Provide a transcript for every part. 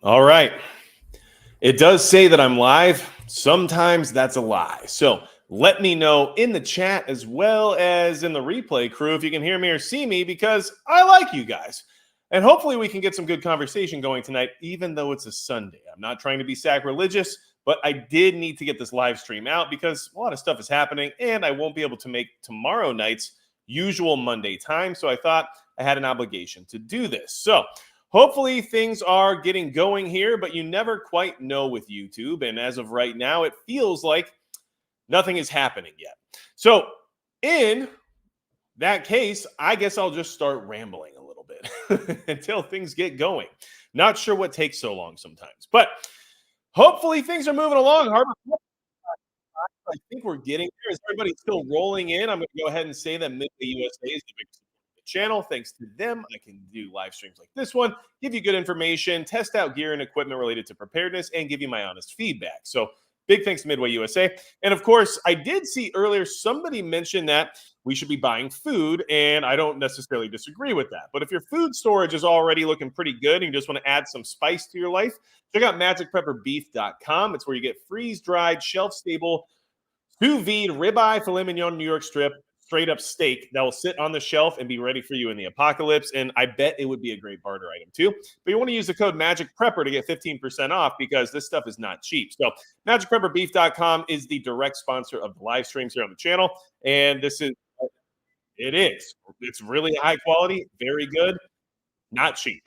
All right. It does say that I'm live. Sometimes that's a lie. So let me know in the chat as well as in the replay crew if you can hear me or see me because I like you guys. And hopefully we can get some good conversation going tonight, even though it's a Sunday. I'm not trying to be sacrilegious, but I did need to get this live stream out because a lot of stuff is happening and I won't be able to make tomorrow night's usual Monday time. So I thought I had an obligation to do this. So hopefully things are getting going here, but you never quite know with YouTube. And as of right now, it feels like nothing is happening yet. So in that case, I guess I'll just start rambling a little bit until things get going. Not sure what takes so long sometimes, but hopefully things are moving along. I think we're getting there. Is everybody still rolling in? I'm going to go ahead and say that Midway USA is the biggest channel. Thanks to them, I can do live streams like this one, give you good information, test out gear and equipment related to preparedness, and give you my honest feedback. So big thanks to Midway USA. And of course, I did see earlier somebody mentioned that we should be buying food, and I don't necessarily disagree with that. But if your food storage is already looking pretty good and you just want to add some spice to your life, check out magicprepperbeef.com. It's where you get freeze-dried, shelf-stable, sous vide ribeye, filet mignon, New York strip, straight up steak that will sit on the shelf and be ready for you in the apocalypse. And I bet it would be a great barter item too. But you want to use the code magicprepper to get 15% off because this stuff is not cheap. So magicprepperbeef.com is the direct sponsor of the live streams here on the channel. And it's really high quality, very good, not cheap.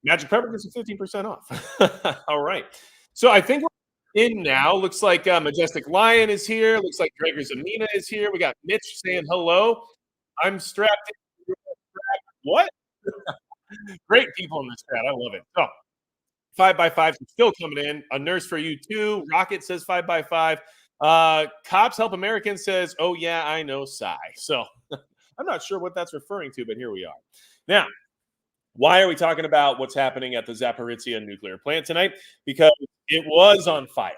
Magic Prepper gets you 15% off. All right. So I think we're in now. Looks like Majestic Lion is here. Looks like Gregor Zamina is here. We got Mitch saying hello. I'm strapped in. What? Great people in this chat. I love it. So 5x5 is still coming in. A nurse for you too. Rocket says 5x5. Cops Help Americans says, oh yeah, I know, sigh. So I'm not sure what that's referring to, but here we are. Now, why are we talking about what's happening at the Zaporizhzhia Nuclear Plant tonight? Because it was on fire.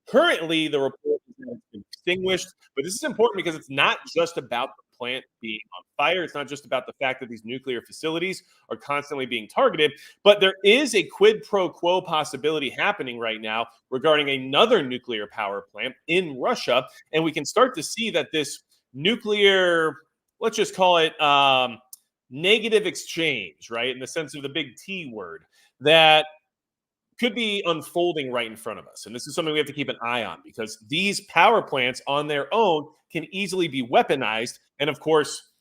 Currently, the report has been extinguished, but this is important because it's not just about the plant being on fire. It's not just about the fact that these nuclear facilities are constantly being targeted, but there is a quid pro quo possibility happening right now regarding another nuclear power plant in Russia, and we can start to see that this nuclear, let's just call it negative exchange, right? In the sense of the big T word that could be unfolding right in front of us. And this is something we have to keep an eye on because these power plants on their own can easily be weaponized. And of course,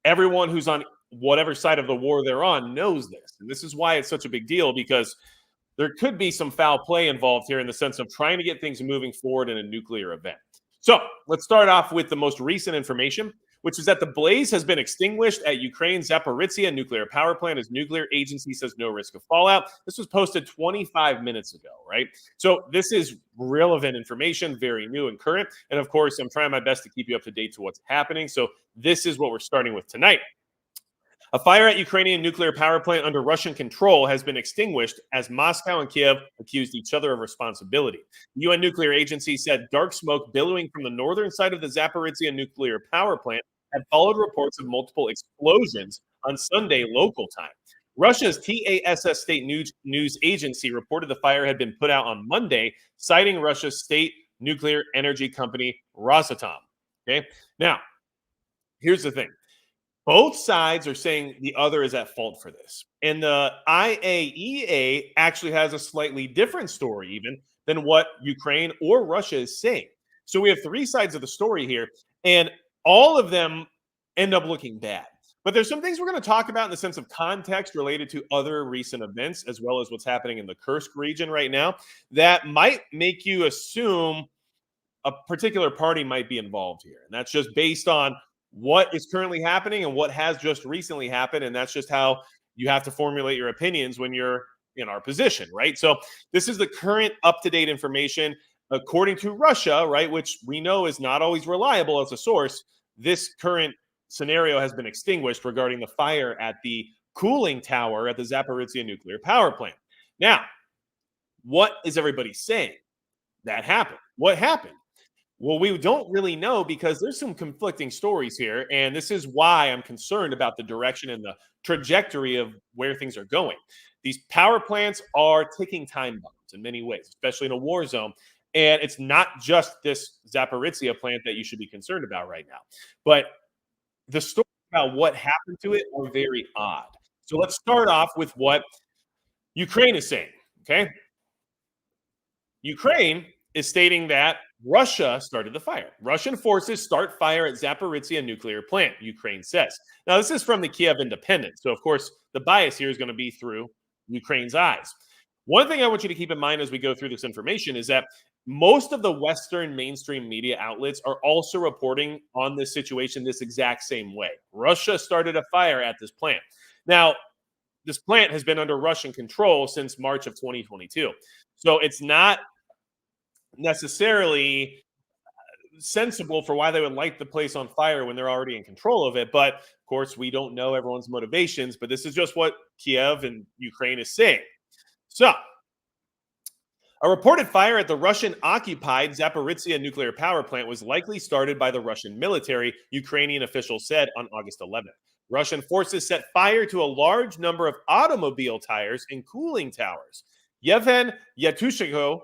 everyone who's on whatever side of the war they're on knows this. And this is why it's such a big deal because there could be some foul play involved here in the sense of trying to get things moving forward in a nuclear event. So let's start off with the most recent information, which is that the blaze has been extinguished at Ukraine's Zaporizhzhia Nuclear Power Plant as nuclear agency says no risk of fallout. This was posted 25 minutes ago, right? So this is relevant information, very new and current. And of course, I'm trying my best to keep you up to date to what's happening. So this is what we're starting with tonight. A fire at Ukrainian nuclear power plant under Russian control has been extinguished as Moscow and Kiev accused each other of responsibility. The UN nuclear agency said dark smoke billowing from the northern side of the Zaporizhzhia nuclear power plant had followed reports of multiple explosions on Sunday local time. Russia's TASS state news agency reported the fire had been put out on Monday, citing Russia's state nuclear energy company Rosatom. Okay, now here's the thing. Both sides are saying the other is at fault for this. And the IAEA actually has a slightly different story even than what Ukraine or Russia is saying. So we have three sides of the story here, and all of them end up looking bad. But there's some things we're going to talk about in the sense of context related to other recent events, as well as what's happening in the Kursk region right now, that might make you assume a particular party might be involved here. And that's just based on what is currently happening and what has just recently happened. And that's just how you have to formulate your opinions when you're in our position, right? So this is the current up-to-date information according to Russia, right, which we know is not always reliable as a source. This current scenario has been extinguished regarding the fire at the cooling tower at the Zaporizhzhia nuclear power plant. Now, what is everybody saying that happened? What happened? Well, we don't really know because there's some conflicting stories here, and this is why I'm concerned about the direction and the trajectory of where things are going. these power plants are ticking time bombs in many ways, especially in a war zone. And it's not just this Zaporizhzhia plant that you should be concerned about right now, but the stories about what happened to it are very odd. So let's start off with what Ukraine is saying. Okay. Ukraine is stating that Russia started the fire. Russian forces start fire at Zaporizhzhia nuclear plant, Ukraine says. Now, this is from the Kiev Independent. So, of course, the bias here is going to be through Ukraine's eyes. One thing I want you to keep in mind as we go through this information is that most of the Western mainstream media outlets are also reporting on this situation this exact same way. Russia started a fire at this plant. Now, this plant has been under Russian control since March of 2022. So it's not necessarily sensible for why they would light the place on fire when they're already in control of it. But of course, we don't know everyone's motivations, but this is just what Kiev and Ukraine is saying. So, a reported fire at the Russian-occupied Zaporizhzhia nuclear power plant was likely started by the Russian military, Ukrainian officials said on August 11th. Russian forces set fire to a large number of automobile tires and cooling towers. Yevhen Yatushenko,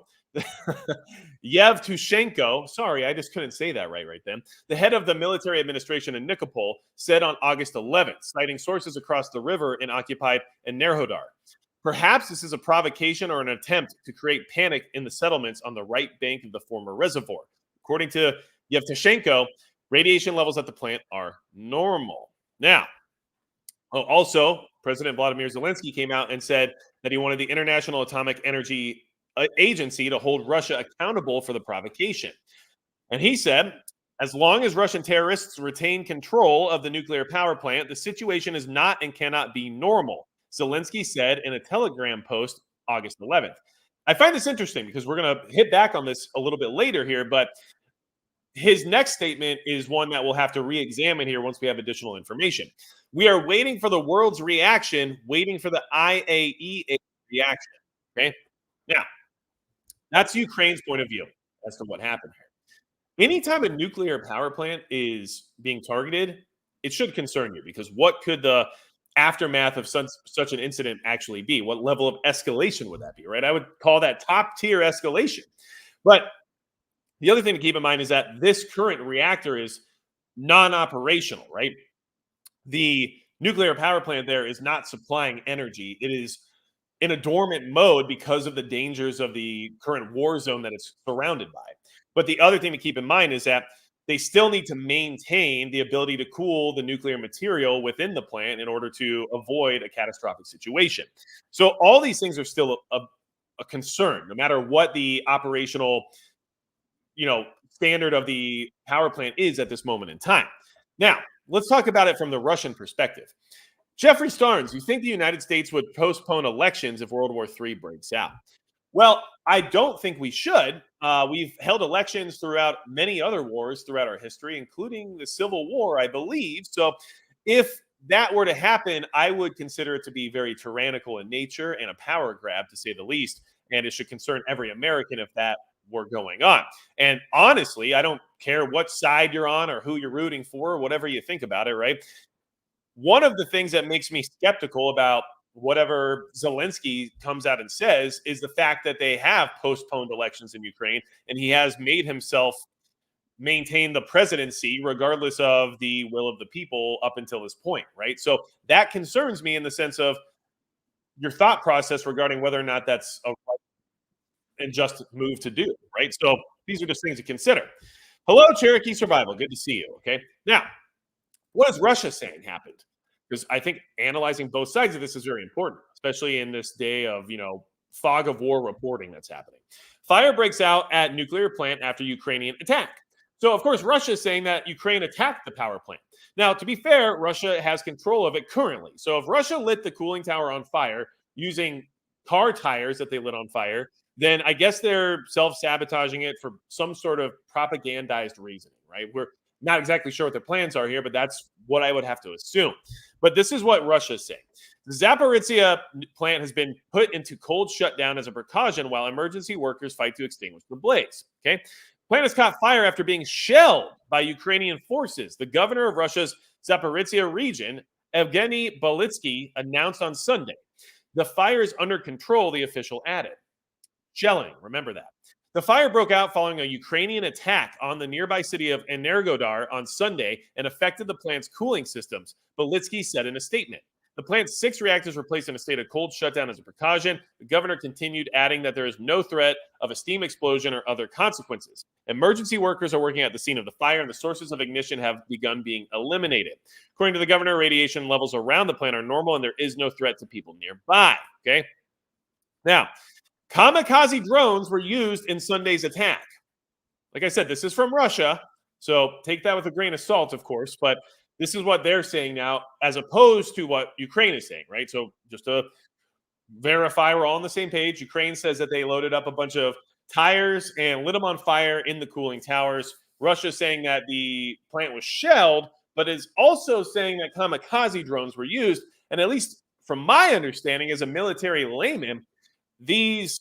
Yevtushenko, sorry, I just couldn't say that right then. The head of the military administration in Nikopol said on August 11th, citing sources across the river in occupied Enerhodar. Perhaps this is a provocation or an attempt to create panic in the settlements on the right bank of the former reservoir. According to Yevtushenko, radiation levels at the plant are normal. Now, also, President Vladimir Zelensky came out and said that he wanted the International Atomic Energy Agency to hold Russia accountable for the provocation. And he said, as long as Russian terrorists retain control of the nuclear power plant, the situation is not and cannot be normal, Zelensky said in a Telegram post August 11th. I find this interesting because we're going to hit back on this a little bit later here, but his next statement is one that we'll have to re-examine here once we have additional information. We are waiting for the world's reaction, waiting for the IAEA reaction. Okay. Now, that's Ukraine's point of view as to what happened here. Anytime a nuclear power plant is being targeted, it should concern you because what could the aftermath of such an incident actually be? What level of escalation would that be, right? I would call that top tier escalation. But the other thing to keep in mind is that this current reactor is non-operational, right? The nuclear power plant there is not supplying energy. It is in a dormant mode because of the dangers of the current war zone that it's surrounded by. But the other thing to keep in mind is that they still need to maintain the ability to cool the nuclear material within the plant in order to avoid a catastrophic situation. So all these things are still a concern, no matter what the operational standard of the power plant is at this moment in time. Now, let's talk about it from the Russian perspective. Jeffrey Starnes, you think the United States would postpone elections if World War III breaks out? Well, I don't think we should. We've held elections throughout many other wars throughout our history, including the Civil War, I believe. So if that were to happen, I would consider it to be very tyrannical in nature and a power grab, to say the least. And it should concern every American if that were going on. And honestly, I don't care what side you're on or who you're rooting for or whatever you think about it, right? One of the things that makes me skeptical about whatever Zelensky comes out and says is the fact that they have postponed elections in Ukraine and he has made himself maintain the presidency regardless of the will of the people up until this point, right? So that concerns me in the sense of your thought process regarding whether or not that's a and just move to do, right? So these are just things to consider. Hello, Cherokee Survival. Good to see you. Okay. Now, what is Russia saying happened? Because I think analyzing both sides of this is very important, especially in this day of, fog of war reporting that's happening. Fire breaks out at nuclear plant after Ukrainian attack. So, of course, Russia is saying that Ukraine attacked the power plant. Now, to be fair, Russia has control of it currently. So if Russia lit the cooling tower on fire using car tires that they lit on fire, then I guess they're self-sabotaging it for some sort of propagandized reasoning, right? We're not exactly sure what their plans are here, but that's what I would have to assume. But this is what Russia's saying. The Zaporizhzhia plant has been put into cold shutdown as a precaution while emergency workers fight to extinguish the blaze. Okay. The plant has caught fire after being shelled by Ukrainian forces. The governor of Russia's Zaporizhzhia region, Evgeny Bolitsky, announced on Sunday. The fire is under control, the official added. Shelling, remember that. The fire broke out following a Ukrainian attack on the nearby city of Energodar on Sunday and affected the plant's cooling systems, Belitsky said in a statement. The plant's 6 reactors were placed in a state of cold shutdown as a precaution. The governor continued, adding that there is no threat of a steam explosion or other consequences. Emergency workers are working at the scene of the fire, and the sources of ignition have begun being eliminated. According to the governor, radiation levels around the plant are normal, and there is no threat to people nearby. Okay. Now, kamikaze drones were used in Sunday's attack. Like I said, this is from Russia, so take that with a grain of salt, of course, but this is what they're saying now, as opposed to what Ukraine is saying, right? So just to verify we're all on the same page, Ukraine says that they loaded up a bunch of tires and lit them on fire in the cooling towers. Russia's saying that the plant was shelled, but is also saying that kamikaze drones were used. And at least from my understanding as a military layman, these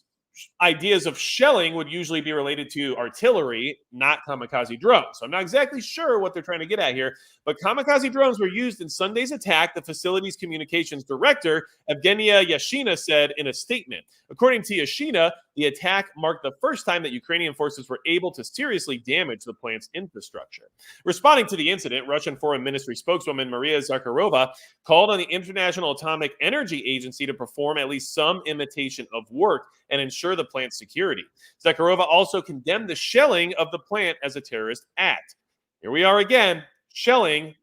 ideas of shelling would usually be related to artillery, not kamikaze drones. So I'm not exactly sure what they're trying to get at here, but kamikaze drones were used in Sunday's attack, the facility's communications director, Evgenia Yashina, said in a statement. According to Yashina, the attack marked the first time that Ukrainian forces were able to seriously damage the plant's infrastructure. Responding to the incident, Russian Foreign Ministry spokeswoman Maria Zakharova called on the International Atomic Energy Agency to perform at least some imitation of work and ensure the plant's security. Zakharova also condemned the shelling of the plant as a terrorist act. Here we are again, shelling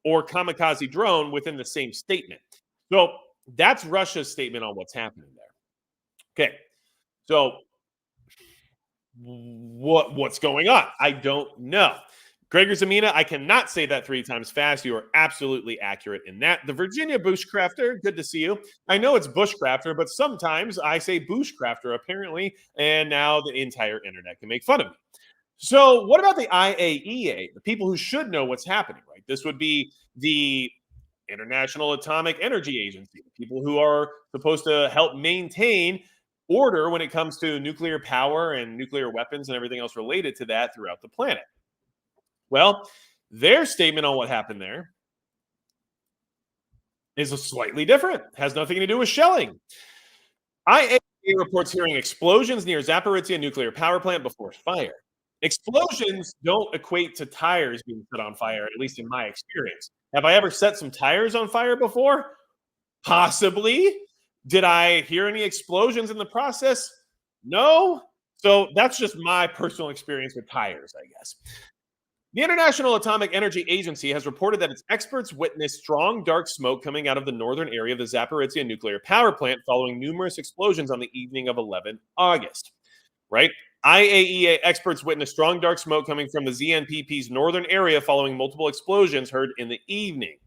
or kamikaze drone within the same statement. So that's Russia's statement on what's happening there. Okay, so what's going on? I don't know. Gregor Zamina, I cannot say that 3 times fast. You are absolutely accurate in that. The Virginia Bushcrafter, good to see you. I know it's Bushcrafter, but sometimes I say Bushcrafter, apparently, and now the entire internet can make fun of me. So what about the IAEA, the people who should know what's happening, right? This would be the International Atomic Energy Agency, the people who are supposed to help maintain order when it comes to nuclear power and nuclear weapons and everything else related to that throughout the planet. Well, their statement on what happened there is a slightly different. Has nothing to do with shelling. IAEA reports hearing explosions near Zaporizhzhia Nuclear Power Plant before fire. Explosions don't equate to tires being set on fire, at least in my experience. Have I ever set some tires on fire before? Possibly. Did I hear any explosions in the process? No. So that's just my personal experience with tires, I guess. The International Atomic Energy Agency has reported that its experts witnessed strong dark smoke coming out of the northern area of the Zaporizhzhia nuclear power plant following numerous explosions on the evening of 11 August. Right? IAEA experts witnessed strong dark smoke coming from the ZNPP's northern area following multiple explosions heard in the evening.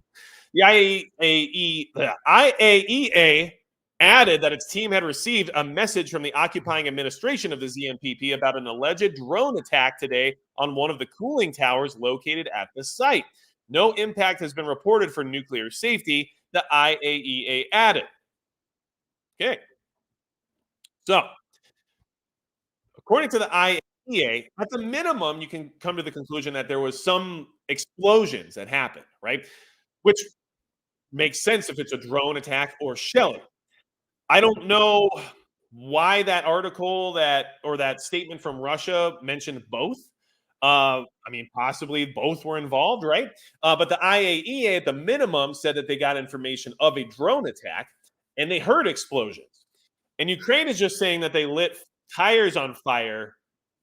The IAEA added that its team had received a message from the occupying administration of the ZNPP about an alleged drone attack today on one of the cooling towers located at the site. No impact has been reported for nuclear safety, the IAEA added. Okay. So, according to the IAEA, at the minimum, you can come to the conclusion that there was some explosions that happened, right? Which makes sense if it's a drone attack or shelling. I don't know why that article that statement from Russia mentioned both. I mean, possibly both were involved, right? But the IAEA at the minimum said that they got information of a drone attack and they heard explosions. And Ukraine is just saying that they lit tires on fire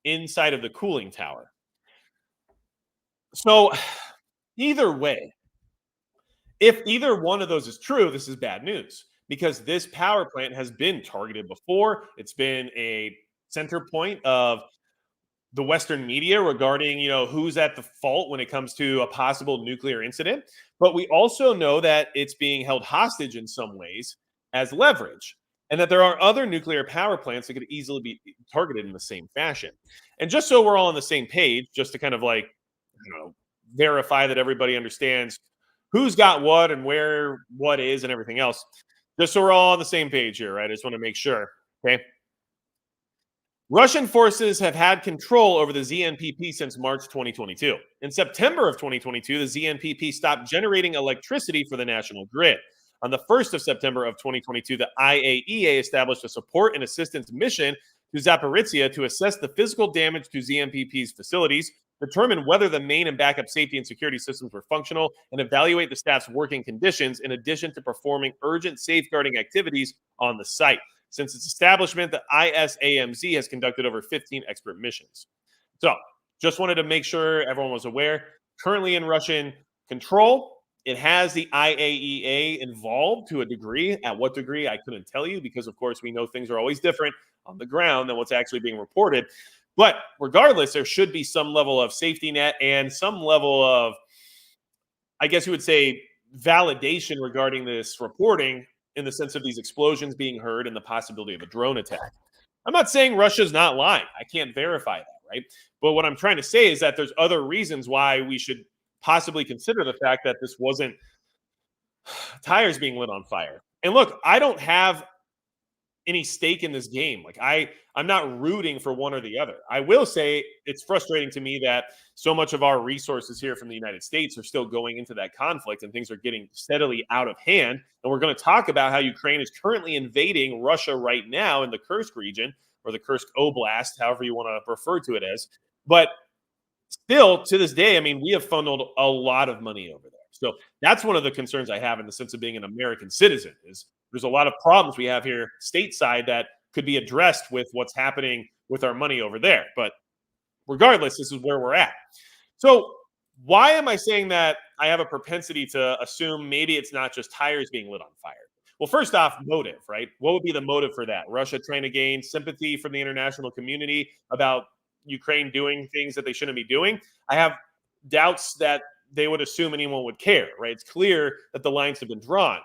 inside of the cooling tower. So either way, if either one of those is true, this is bad news. Because this power plant has been targeted before. It's been a center point of the Western media regarding, who's at the fault when it comes to a possible nuclear incident. But we also know that it's being held hostage in some ways as leverage, and that there are other nuclear power plants that could easily be targeted in the same fashion. And just so we're all on the same page, just to kind of verify that everybody understands who's got what and where what is and everything else. Just so we're all on the same page here, right? I just want to make sure, okay? Russian forces have had control over the ZNPP since March 2022. In September of 2022, the ZNPP stopped generating electricity for the national grid. On the 1st of September of 2022, the IAEA established a support and assistance mission to Zaporizhzhia to assess the physical damage to ZMPP's facilities, determine whether the main and backup safety and security systems were functional, and evaluate the staff's working conditions in addition to performing urgent safeguarding activities on the site. Since its establishment, the ISAMZ has conducted over 15 expert missions. So, just wanted to make sure everyone was aware. Currently in Russian control, it has the IAEA involved to a degree. At what degree, I couldn't tell you because, of course, we know things are always different on the ground than what's actually being reported. But regardless, there should be some level of safety net and some level of, I guess you would say, validation regarding this reporting in the sense of these explosions being heard and the possibility of a drone attack. I'm not saying Russia's not lying. I can't verify that, right? But what I'm trying to say is that there's other reasons why we should possibly consider the fact that this wasn't tires being lit on fire. And look, I don't have any stake in this game. Like I'm not rooting for one or the other. I will say it's frustrating to me that so much of our resources here from the United States are still going into that conflict and things are getting steadily out of hand. And we're going to talk about how Ukraine is currently invading Russia right now in the Kursk region or the Kursk Oblast, however you want to refer to it as. But still to this day, I mean, we have funneled a lot of money over there. So that's one of the concerns I have in the sense of being an American citizen is there's a lot of problems we have here stateside that could be addressed with what's happening with our money over there. But regardless, this is where we're at. So why am I saying that I have a propensity to assume maybe it's not just tires being lit on fire? Well, first off, motive, right? What would be the motive for that? Russia trying to gain sympathy from the international community about Ukraine doing things that they shouldn't be doing? I have doubts that they would assume anyone would care, right? It's clear that the lines have been drawn.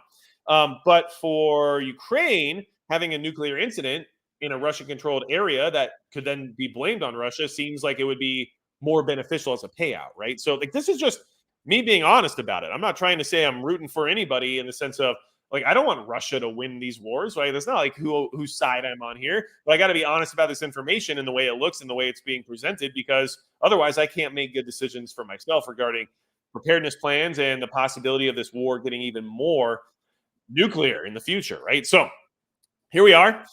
But for Ukraine, having a nuclear incident in a Russian-controlled area that could then be blamed on Russia seems like it would be more beneficial as a payout, right? So, like, this is just me being honest about it. I'm not trying to say I'm rooting for anybody in the sense of, like, I don't want Russia to win these wars, right? It's not like whose side I'm on here, but I got to be honest about this information and the way it looks and the way it's being presented because otherwise I can't make good decisions for myself regarding preparedness plans and the possibility of this war getting even more nuclear in the future, right? So here we are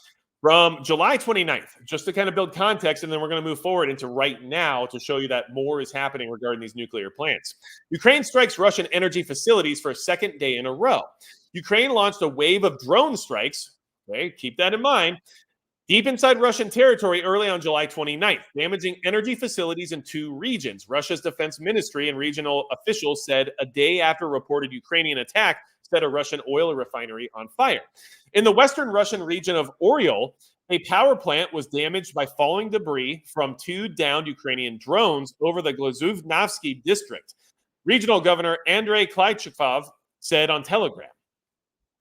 from July 29th, just to kind of build context, and then we're going to move forward into right now to show you that more is happening regarding these nuclear plants. Ukraine strikes Russian energy facilities for a second day in a row. Ukraine launched a wave of drone strikes, okay, keep that in mind, deep inside Russian territory early on July 29th, damaging energy facilities in two regions. Russia's defense ministry and regional officials said a day after a reported Ukrainian attack set a Russian oil refinery on fire. In the western Russian region of Oryol, a power plant was damaged by falling debris from two downed Ukrainian drones over the Glazuvnovsky district. Regional Governor Andrei Klychkov said on Telegram.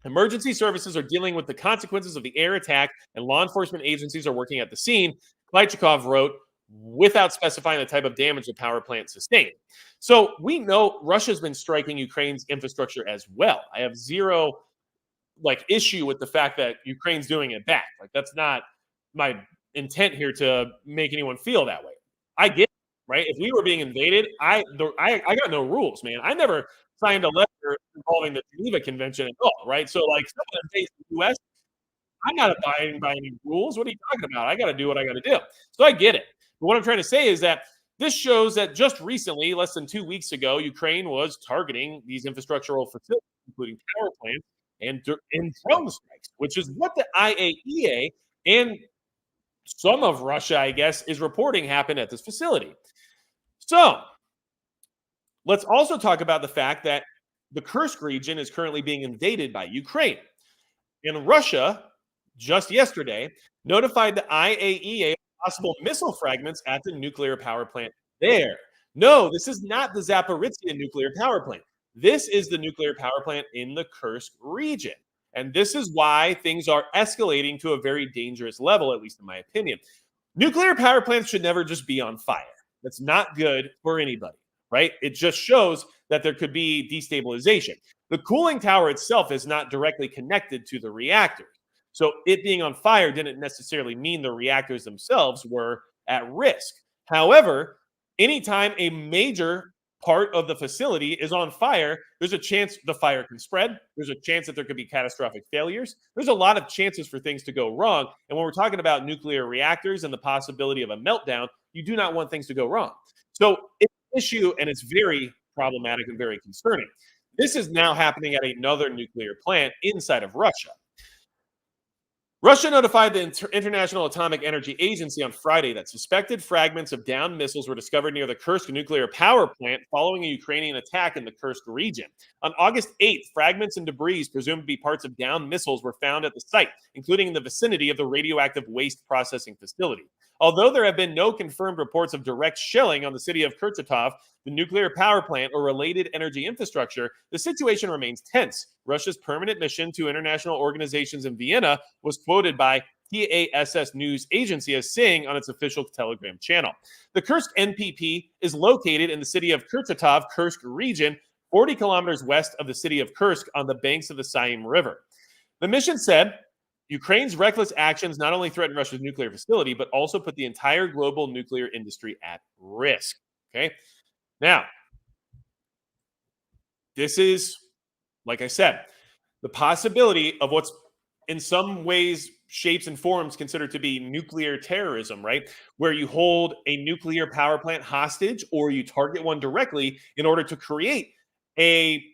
Emergency services are dealing with the consequences of the air attack, and law enforcement agencies are working at the scene, Klychkov wrote, without specifying the type of damage the power plant sustained. So we know Russia's been striking Ukraine's infrastructure as well. I have zero issue with the fact that Ukraine's doing it back. Like, that's not my intent here to make anyone feel that way. I get it, right? If we were being invaded, I got no rules, man. I never signed a letter involving the Geneva Convention at all, right? So, like, someone invades the U.S., I'm not abiding by any rules. What are you talking about? I got to do what I got to do. So I get it. But what I'm trying to say is that this shows that just recently, less than 2 weeks ago, Ukraine was targeting these infrastructural facilities, including power plants and drone strikes, which is what the IAEA and some of Russia, I guess, is reporting happened at this facility. So let's also talk about the fact that the Kursk region is currently being invaded by Ukraine. And Russia, just yesterday, notified the IAEA of possible missile fragments at the nuclear power plant there. No, this is not the Zaporizhzhia nuclear power plant. This is the nuclear power plant in the Kursk region. And this is why things are escalating to a very dangerous level, at least in my opinion. Nuclear power plants should never just be on fire. That's not good for anybody, right? It just shows that there could be destabilization. The cooling tower itself is not directly connected to the reactors. So it being on fire didn't necessarily mean the reactors themselves were at risk. However, anytime a major part of the facility is on fire, there's a chance the fire can spread. There's a chance that there could be catastrophic failures. There's a lot of chances for things to go wrong. And when we're talking about nuclear reactors and the possibility of a meltdown, you do not want things to go wrong. So it's an issue, and it's very problematic and very concerning. This is now happening at another nuclear plant inside of Russia. Russia notified the International Atomic Energy Agency on Friday that suspected fragments of downed missiles were discovered near the Kursk nuclear power plant following a Ukrainian attack in the Kursk region. On August 8th, fragments and debris presumed to be parts of downed missiles were found at the site, including in the vicinity of the radioactive waste processing facility. Although there have been no confirmed reports of direct shelling on the city of Kurchatov, the nuclear power plant, or related energy infrastructure, the situation remains tense. Russia's permanent mission to international organizations in Vienna was quoted by TASS news agency as saying on its official Telegram channel. The Kursk NPP is located in the city of Kurchatov, Kursk region, 40 kilometers west of the city of Kursk on the banks of the Saym River. The mission said, Ukraine's reckless actions not only threaten Russia's nuclear facility, but also put the entire global nuclear industry at risk. Okay. Now, this is, like I said, the possibility of what's in some ways, shapes, and forms considered to be nuclear terrorism, right? Where you hold a nuclear power plant hostage or you target one directly in order to create a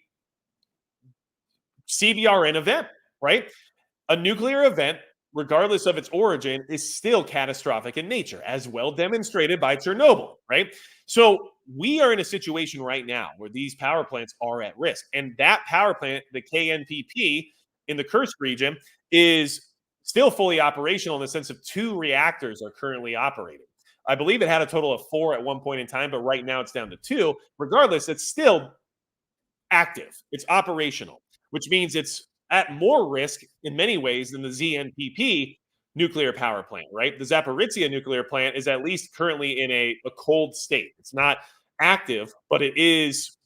CBRN event, right? A nuclear event, regardless of its origin, is still catastrophic in nature, as well demonstrated by Chernobyl, right? So we are in a situation right now where these power plants are at risk. And that power plant, the KNPP in the Kursk region, is still fully operational in the sense of 2 reactors are currently operating. I believe it had a total of 4 at one point in time, but right now it's down to 2. Regardless, it's still active. It's operational, which means it's at more risk in many ways than the ZNPP nuclear power plant, right? The Zaporizhzhia nuclear plant is at least currently in a cold state. It's not active, but it is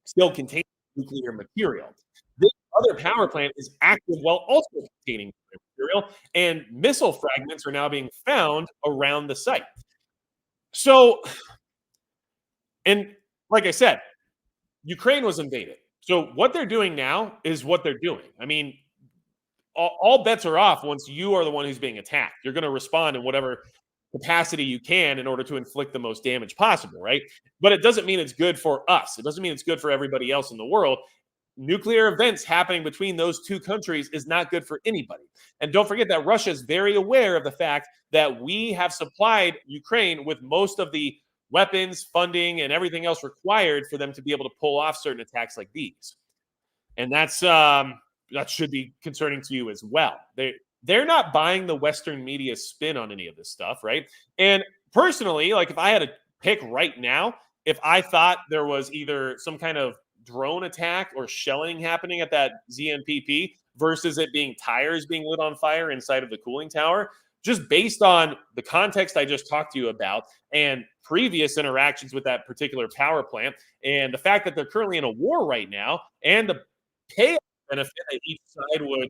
still containing nuclear material. This other power plant is active while also containing nuclear material, and missile fragments are now being found around the site. So, and like I said, Ukraine was invaded. So what they're doing now is what they're doing. I mean, all bets are off once you are the one who's being attacked. You're going to respond in whatever capacity you can in order to inflict the most damage possible, right? But it doesn't mean it's good for us. It doesn't mean it's good for everybody else in the world. Nuclear events happening between those 2 countries is not good for anybody. And don't forget that Russia is very aware of the fact that we have supplied Ukraine with most of the weapons, funding, and everything else required for them to be able to pull off certain attacks like these. And that's that should be concerning to you as well. They're not buying the Western media spin on any of this stuff, right? And personally, like if I had to pick right now, if I thought there was either some kind of drone attack or shelling happening at that ZNPP versus it being tires being lit on fire inside of the cooling tower, just based on the context I just talked to you about and previous interactions with that particular power plant and the fact that they're currently in a war right now and the payoff benefit that each side would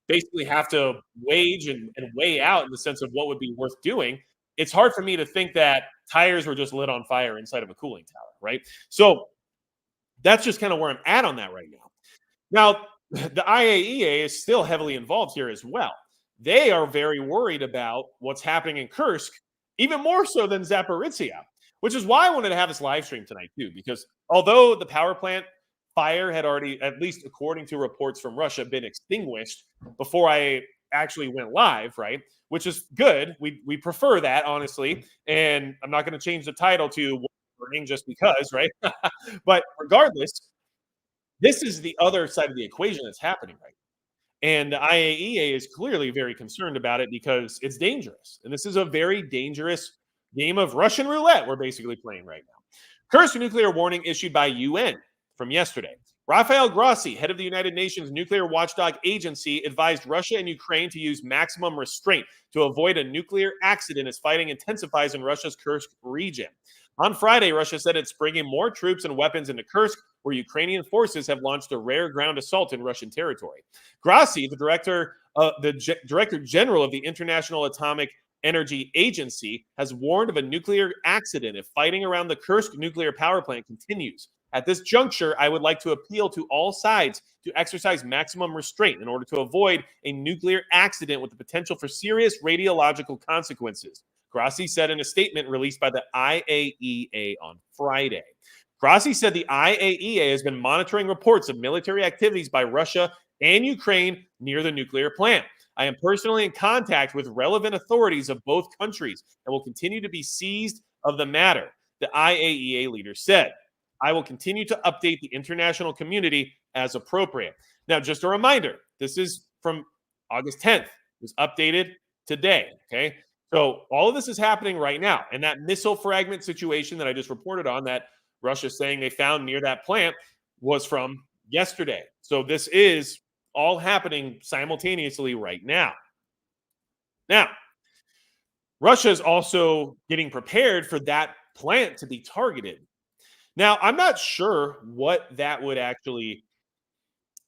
basically have to wage and weigh out in the sense of what would be worth doing, it's hard for me to think that tires were just lit on fire inside of a cooling tower, right? So that's just kind of where I'm at on that right now. Now, the IAEA is still heavily involved here as well. They are very worried about what's happening in Kursk, even more so than Zaporizhzhia, which is why I wanted to have this live stream tonight too, because although the power plant fire had already, at least according to reports from Russia, been extinguished before I actually went live, right? Which is good. We prefer that, honestly. And I'm not going to change the title to burning just because, right? But regardless, this is the other side of the equation that's happening right now. And the IAEA is clearly very concerned about it because it's dangerous. And this is a very dangerous game of Russian roulette we're basically playing right now. Kursk nuclear warning issued by UN from yesterday. Rafael Grossi, head of the United Nations Nuclear Watchdog Agency, advised Russia and Ukraine to use maximum restraint to avoid a nuclear accident as fighting intensifies in Russia's Kursk region. On Friday, Russia said it's bringing more troops and weapons into Kursk, where Ukrainian forces have launched a rare ground assault in Russian territory. Grossi, the director general of the International Atomic Energy Agency has warned of a nuclear accident if fighting around the Kursk nuclear power plant continues. At this juncture, I would like to appeal to all sides to exercise maximum restraint in order to avoid a nuclear accident with the potential for serious radiological consequences, Grassi said in a statement released by the IAEA on Friday. Grassi said the IAEA has been monitoring reports of military activities by Russia and Ukraine near the nuclear plant. I am personally in contact with relevant authorities of both countries and will continue to be seized of the matter, the IAEA leader said. I will continue to update the international community as appropriate. Now, just a reminder, this is from August 10th. It was updated today, okay? So all of this is happening right now. And that missile fragment situation that I just reported on that Russia's saying they found near that plant was from yesterday. So this is all happening simultaneously right now. Now, Russia is also getting prepared for that plant to be targeted. Now, I'm not sure what that would actually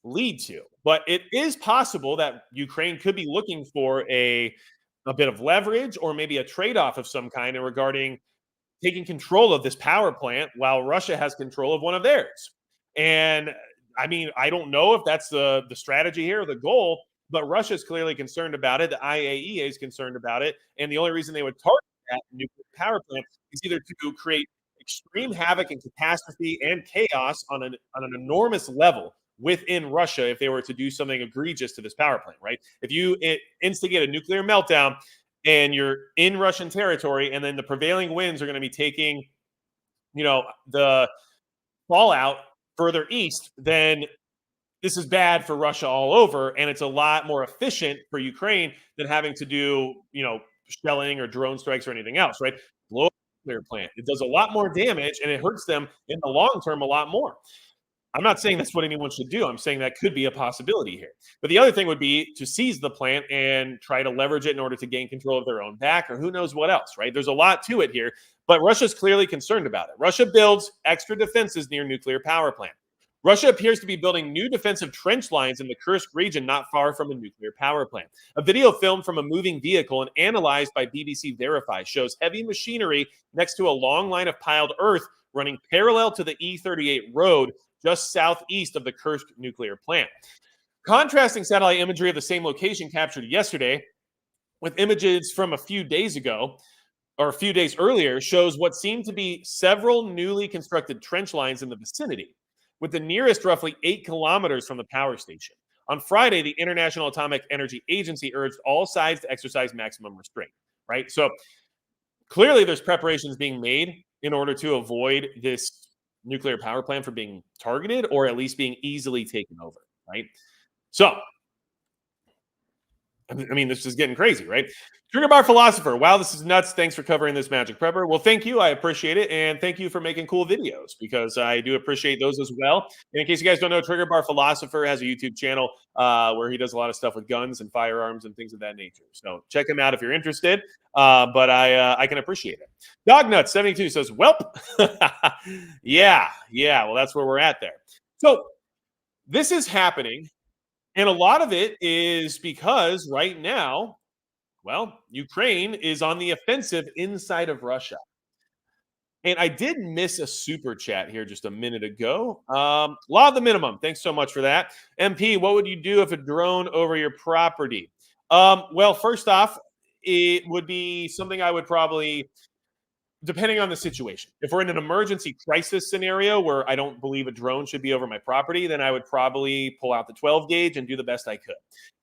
lead to, but it is possible that Ukraine could be looking for a bit of leverage or maybe a trade-off of some kind in regarding taking control of this power plant while Russia has control of one of theirs. And I mean, I don't know if that's the strategy here or the goal, but Russia is clearly concerned about it. The IAEA is concerned about it. And the only reason they would target that nuclear power plant is either to create extreme havoc and catastrophe and chaos on an enormous level within Russia if they were to do something egregious to this power plant, right? If you instigate a nuclear meltdown and you're in Russian territory and then the prevailing winds are going to be taking, the fallout further east, then this is bad for Russia all over. And it's a lot more efficient for Ukraine than having to do, shelling or drone strikes or anything else, right? Blow up a nuclear plant. It does a lot more damage and it hurts them in the long term a lot more. I'm not saying that's what anyone should do. I'm saying that could be a possibility here. But the other thing would be to seize the plant and try to leverage it in order to gain control of their own back or who knows what else, right? There's a lot to it here, but Russia's clearly concerned about it. Russia builds extra defenses near nuclear power plant. Russia appears to be building new defensive trench lines in the Kursk region not far from a nuclear power plant. A video filmed from a moving vehicle and analyzed by BBC Verify shows heavy machinery next to a long line of piled earth running parallel to the E38 road just southeast of the Kursk nuclear plant. Contrasting satellite imagery of the same location captured yesterday with images from a few days ago, or a few days earlier, shows what seemed to be several newly constructed trench lines in the vicinity, with the nearest roughly 8 kilometers from the power station. On Friday, the International Atomic Energy Agency urged all sides to exercise maximum restraint, right? So clearly there's preparations being made in order to avoid this nuclear power plant from being targeted or at least being easily taken over, right? So, I mean, this is getting crazy, right? Trigger Bar Philosopher. Wow, this is nuts. Thanks for covering this, Magic Prepper. Well, thank you. I appreciate it. And thank you for making cool videos because I do appreciate those as well. And in case you guys don't know, Trigger Bar Philosopher has a YouTube channel where he does a lot of stuff with guns and firearms and things of that nature. So check him out if you're interested. But I can appreciate it. Dognut72 says, "Welp." Yeah. Well, that's where we're at there. So this is happening. And a lot of it is because right now, well, Ukraine is on the offensive inside of Russia. And I did miss a super chat here just a minute ago. Law of the minimum. Thanks so much for that. MP, what would you do if a drone over your property? Well, first off, it would be something I would probably, depending on the situation. If we're in an emergency crisis scenario where I don't believe a drone should be over my property, then I would probably pull out the 12 gauge and do the best I could.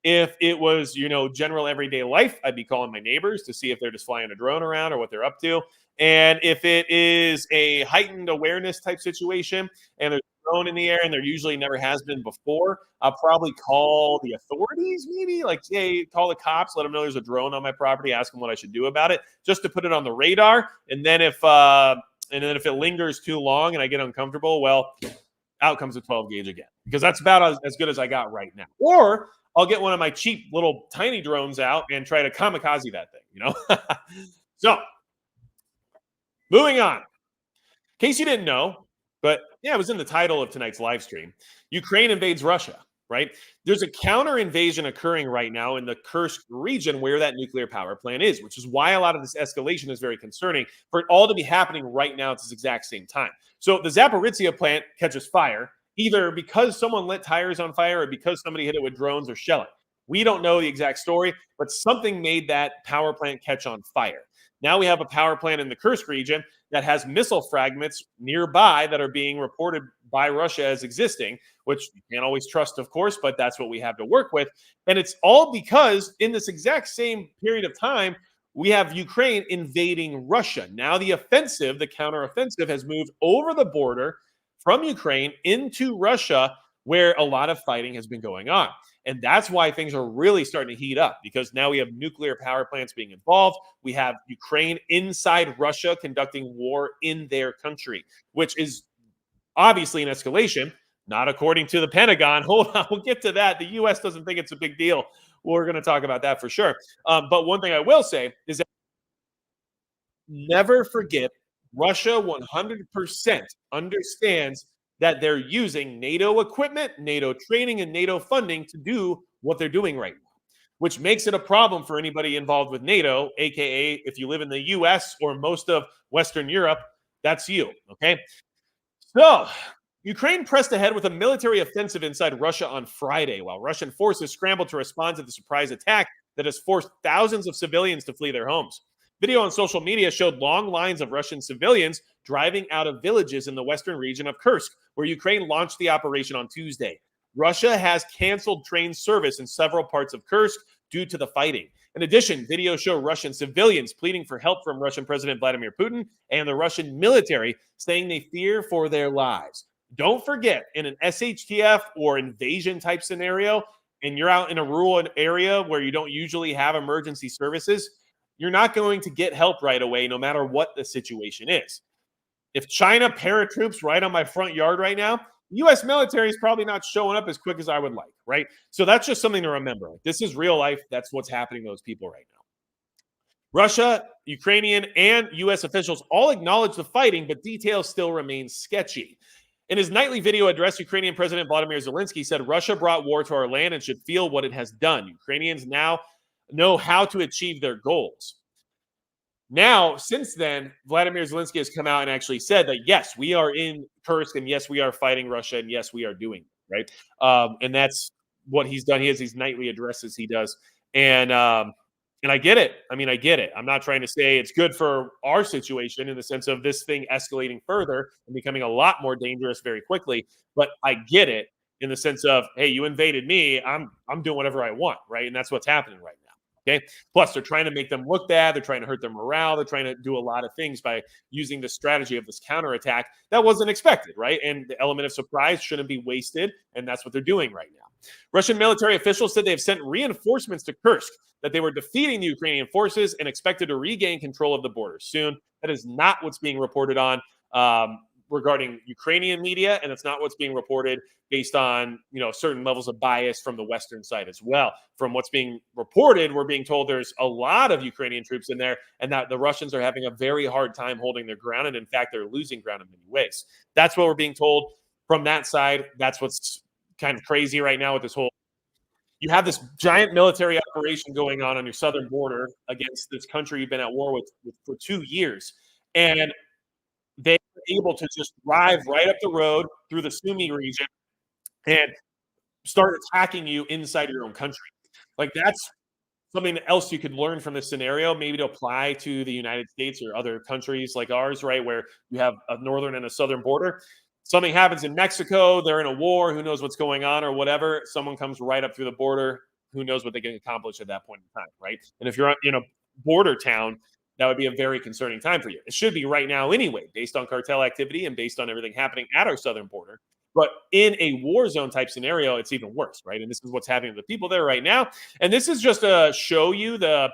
If it was, general everyday life, I'd be calling my neighbors to see if they're just flying a drone around or what they're up to. And if it is a heightened awareness type situation and there's a drone in the air and there usually never has been before, I'll probably call the authorities, maybe like, hey, call the cops, let them know there's a drone on my property, ask them what I should do about it, just to put it on the radar. And then if it lingers too long and I get uncomfortable, well, out comes the 12 gauge again, because that's about as good as I got right now. Or I'll get one of my cheap little tiny drones out and try to kamikaze that thing, So, moving on. In case you didn't know, but yeah, it was in the title of tonight's live stream. Ukraine invades Russia. right? There's a counter invasion occurring right now in the Kursk region where that nuclear power plant is, which is why a lot of this escalation is very concerning for it all to be happening right now at this exact same time. So the Zaporizhzhia plant catches fire either because someone lit tires on fire or because somebody hit it with drones or shelling. We don't know the exact story, but something made that power plant catch on fire. Now we have a power plant in the Kursk region that has missile fragments nearby that are being reported by Russia as existing, which you can't always trust, of course, but that's what we have to work with. And it's all because in this exact same period of time, we have Ukraine invading Russia. Now the offensive, the counteroffensive, has moved over the border from Ukraine into Russia, where a lot of fighting has been going on. And that's why things are really starting to heat up because now we have nuclear power plants being involved. We have Ukraine inside Russia conducting war in their country, which is obviously an escalation, not according to the Pentagon. Hold on, we'll get to that. The U.S. doesn't think it's a big deal. We're going to talk about that for sure. But one thing I will say is that never forget Russia 100% understands that they're using NATO equipment, NATO training, and NATO funding to do what they're doing right now, which makes it a problem for anybody involved with NATO, aka if you live in the US or most of Western Europe, that's you. Okay. So Ukraine pressed ahead with a military offensive inside Russia on Friday, while Russian forces scrambled to respond to the surprise attack that has forced thousands of civilians to flee their homes. Video on social media showed long lines of Russian civilians driving out of villages in the western region of Kursk, where Ukraine launched the operation on Tuesday. Russia has canceled train service in several parts of Kursk due to the fighting. In addition, videos show Russian civilians pleading for help from Russian President Vladimir Putin and the Russian military, saying they fear for their lives. Don't forget, in an shtf or invasion type scenario, and you're out in a rural area where you don't usually have emergency services, you're not going to get help right away, no matter what the situation is. If China paratroops right on my front yard right now, the U.S. military is probably not showing up as quick as I would like, right? So that's just something to remember. This is real life. That's what's happening to those people right now. Russia, Ukrainian, and U.S. officials all acknowledge the fighting, but details still remain sketchy. In his nightly video address, Ukrainian President Vladimir Zelensky said Russia brought war to our land and should feel what it has done. Ukrainians now know how to achieve their goals. Now, since then, Vladimir Zelensky has come out and actually said that, yes, we are in Kursk, and yes, we are fighting Russia, and yes, we are doing it, right? And that's what he's done. He has these nightly addresses he does. And I get it. I mean, I get it. I'm not trying to say it's good for our situation in the sense of this thing escalating further and becoming a lot more dangerous very quickly. But I get it in the sense of, hey, you invaded me. I'm doing whatever I want, right? And that's what's happening right now. Okay. Plus, they're trying to make them look bad. They're trying to hurt their morale. They're trying to do a lot of things by using the strategy of this counterattack that wasn't expected, right? And the element of surprise shouldn't be wasted. And that's what they're doing right now. Russian military officials said they have sent reinforcements to Kursk, that they were defeating the Ukrainian forces and expected to regain control of the border soon. That is not what's being reported on regarding Ukrainian media, and it's not what's being reported based on certain levels of bias from the Western side as well. From what's being reported, we're being told there's a lot of Ukrainian troops in there, and that the Russians are having a very hard time holding their ground, and in fact, they're losing ground in many ways. That's what we're being told from that side. That's what's kind of crazy right now with this whole. You have this giant military operation going on your southern border against this country you've been at war with for 2 years, and they were able to just drive right up the road through the Sumy region and start attacking you inside your own country. Like, that's something else you could learn from this scenario, maybe to apply to the United States or other countries like ours, right, where you have a northern and a southern border. Something happens in Mexico, they're in a war, who knows what's going on or whatever. Someone comes right up through the border, who knows what they can accomplish at that point in time, right? And if you're in a border town, that would be a very concerning time for you. It should be right now anyway, based on cartel activity and based on everything happening at our southern border. But in a war zone type scenario, it's even worse, right? And this is what's happening to the people there right now. And this is just to show you the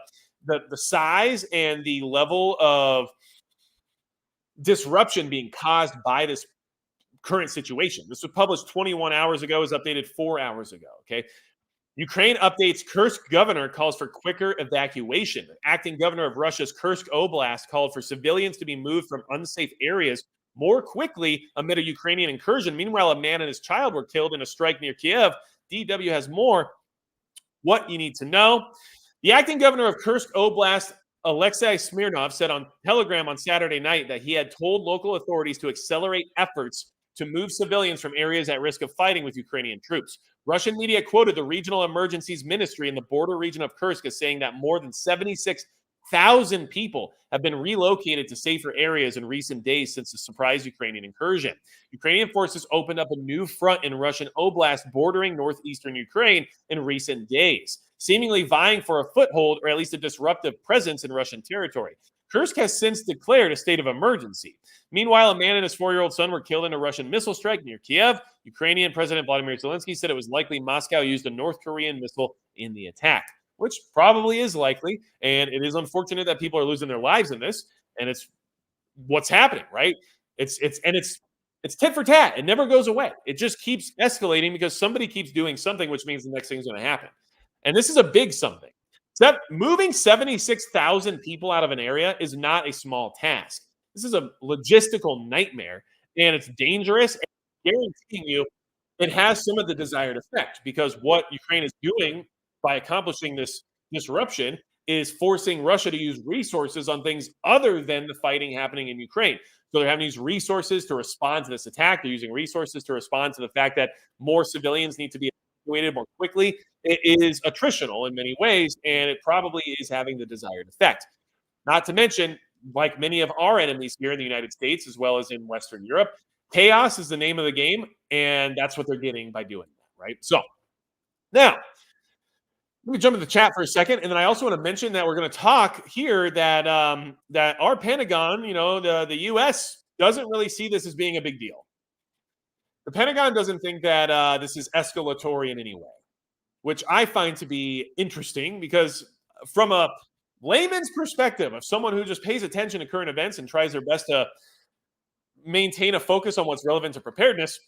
size and the level of disruption being caused by this current situation. This was published 21 hours ago, is updated 4 hours ago, okay? Ukraine updates Kursk governor calls for quicker evacuation. Acting governor of Russia's Kursk Oblast called for civilians to be moved from unsafe areas more quickly amid a Ukrainian incursion. Meanwhile, a man and his child were killed in a strike near Kiev. DW has more what you need to know. The acting governor of Kursk Oblast, Alexei Smirnov, said on Telegram on Saturday night that he had told local authorities to accelerate efforts to move civilians from areas at risk of fighting with Ukrainian troops. Russian media quoted the Regional Emergencies Ministry in the border region of Kursk as saying that more than 76,000 people have been relocated to safer areas in recent days since the surprise Ukrainian incursion. Ukrainian forces opened up a new front in Russian Oblast bordering northeastern Ukraine in recent days, seemingly vying for a foothold or at least a disruptive presence in Russian territory. Kursk has since declared a state of emergency. Meanwhile, a man and his 4-year-old son were killed in a Russian missile strike near Kiev. Ukrainian President Vladimir Zelensky said it was likely Moscow used a North Korean missile in the attack, which probably is likely. And it is unfortunate that people are losing their lives in this. And it's what's happening, right? It's tit for tat. It never goes away. It just keeps escalating because somebody keeps doing something, which means the next thing is going to happen. And this is a big something. Moving 76,000 people out of an area is not a small task. This is a logistical nightmare, and it's dangerous. And guaranteeing you, it has some of the desired effect, because what Ukraine is doing by accomplishing this disruption is forcing Russia to use resources on things other than the fighting happening in Ukraine. So they're having these resources to respond to this attack. They're using resources to respond to the fact that more civilians need to be evacuated more quickly. It is attritional in many ways, and it probably is having the desired effect. Not to mention, like many of our enemies here in the United States, as well as in Western Europe, chaos is the name of the game, and that's what they're getting by doing that, right? So now, let me jump into the chat for a second, and then I also want to mention that we're going to talk here that that our Pentagon, the U.S. doesn't really see this as being a big deal. The Pentagon doesn't think that this is escalatory in any way, which I find to be interesting, because from a layman's perspective, of someone who just pays attention to current events and tries their best to maintain a focus on what's relevant to preparedness,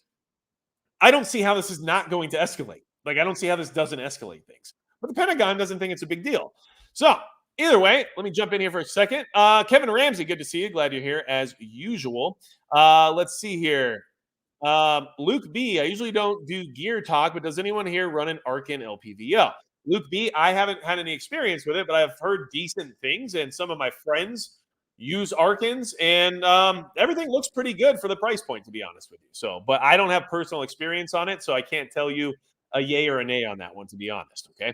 I don't see how this is not going to escalate. Like, I don't see how this doesn't escalate things. But the Pentagon doesn't think it's a big deal. So either way, let me jump in here for a second. Kevin Ramsey, good to see you. Glad you're here as usual. Let's see here. Luke B, I usually don't do gear talk, but does anyone here run an Arkin LPVO? Luke B, I haven't had any experience with it, but I've heard decent things, and some of my friends use Arkins, and everything looks pretty good for the price point, to be honest with you. So, but I don't have personal experience on it, so I can't tell you a yay or a nay on that one, to be honest. Okay.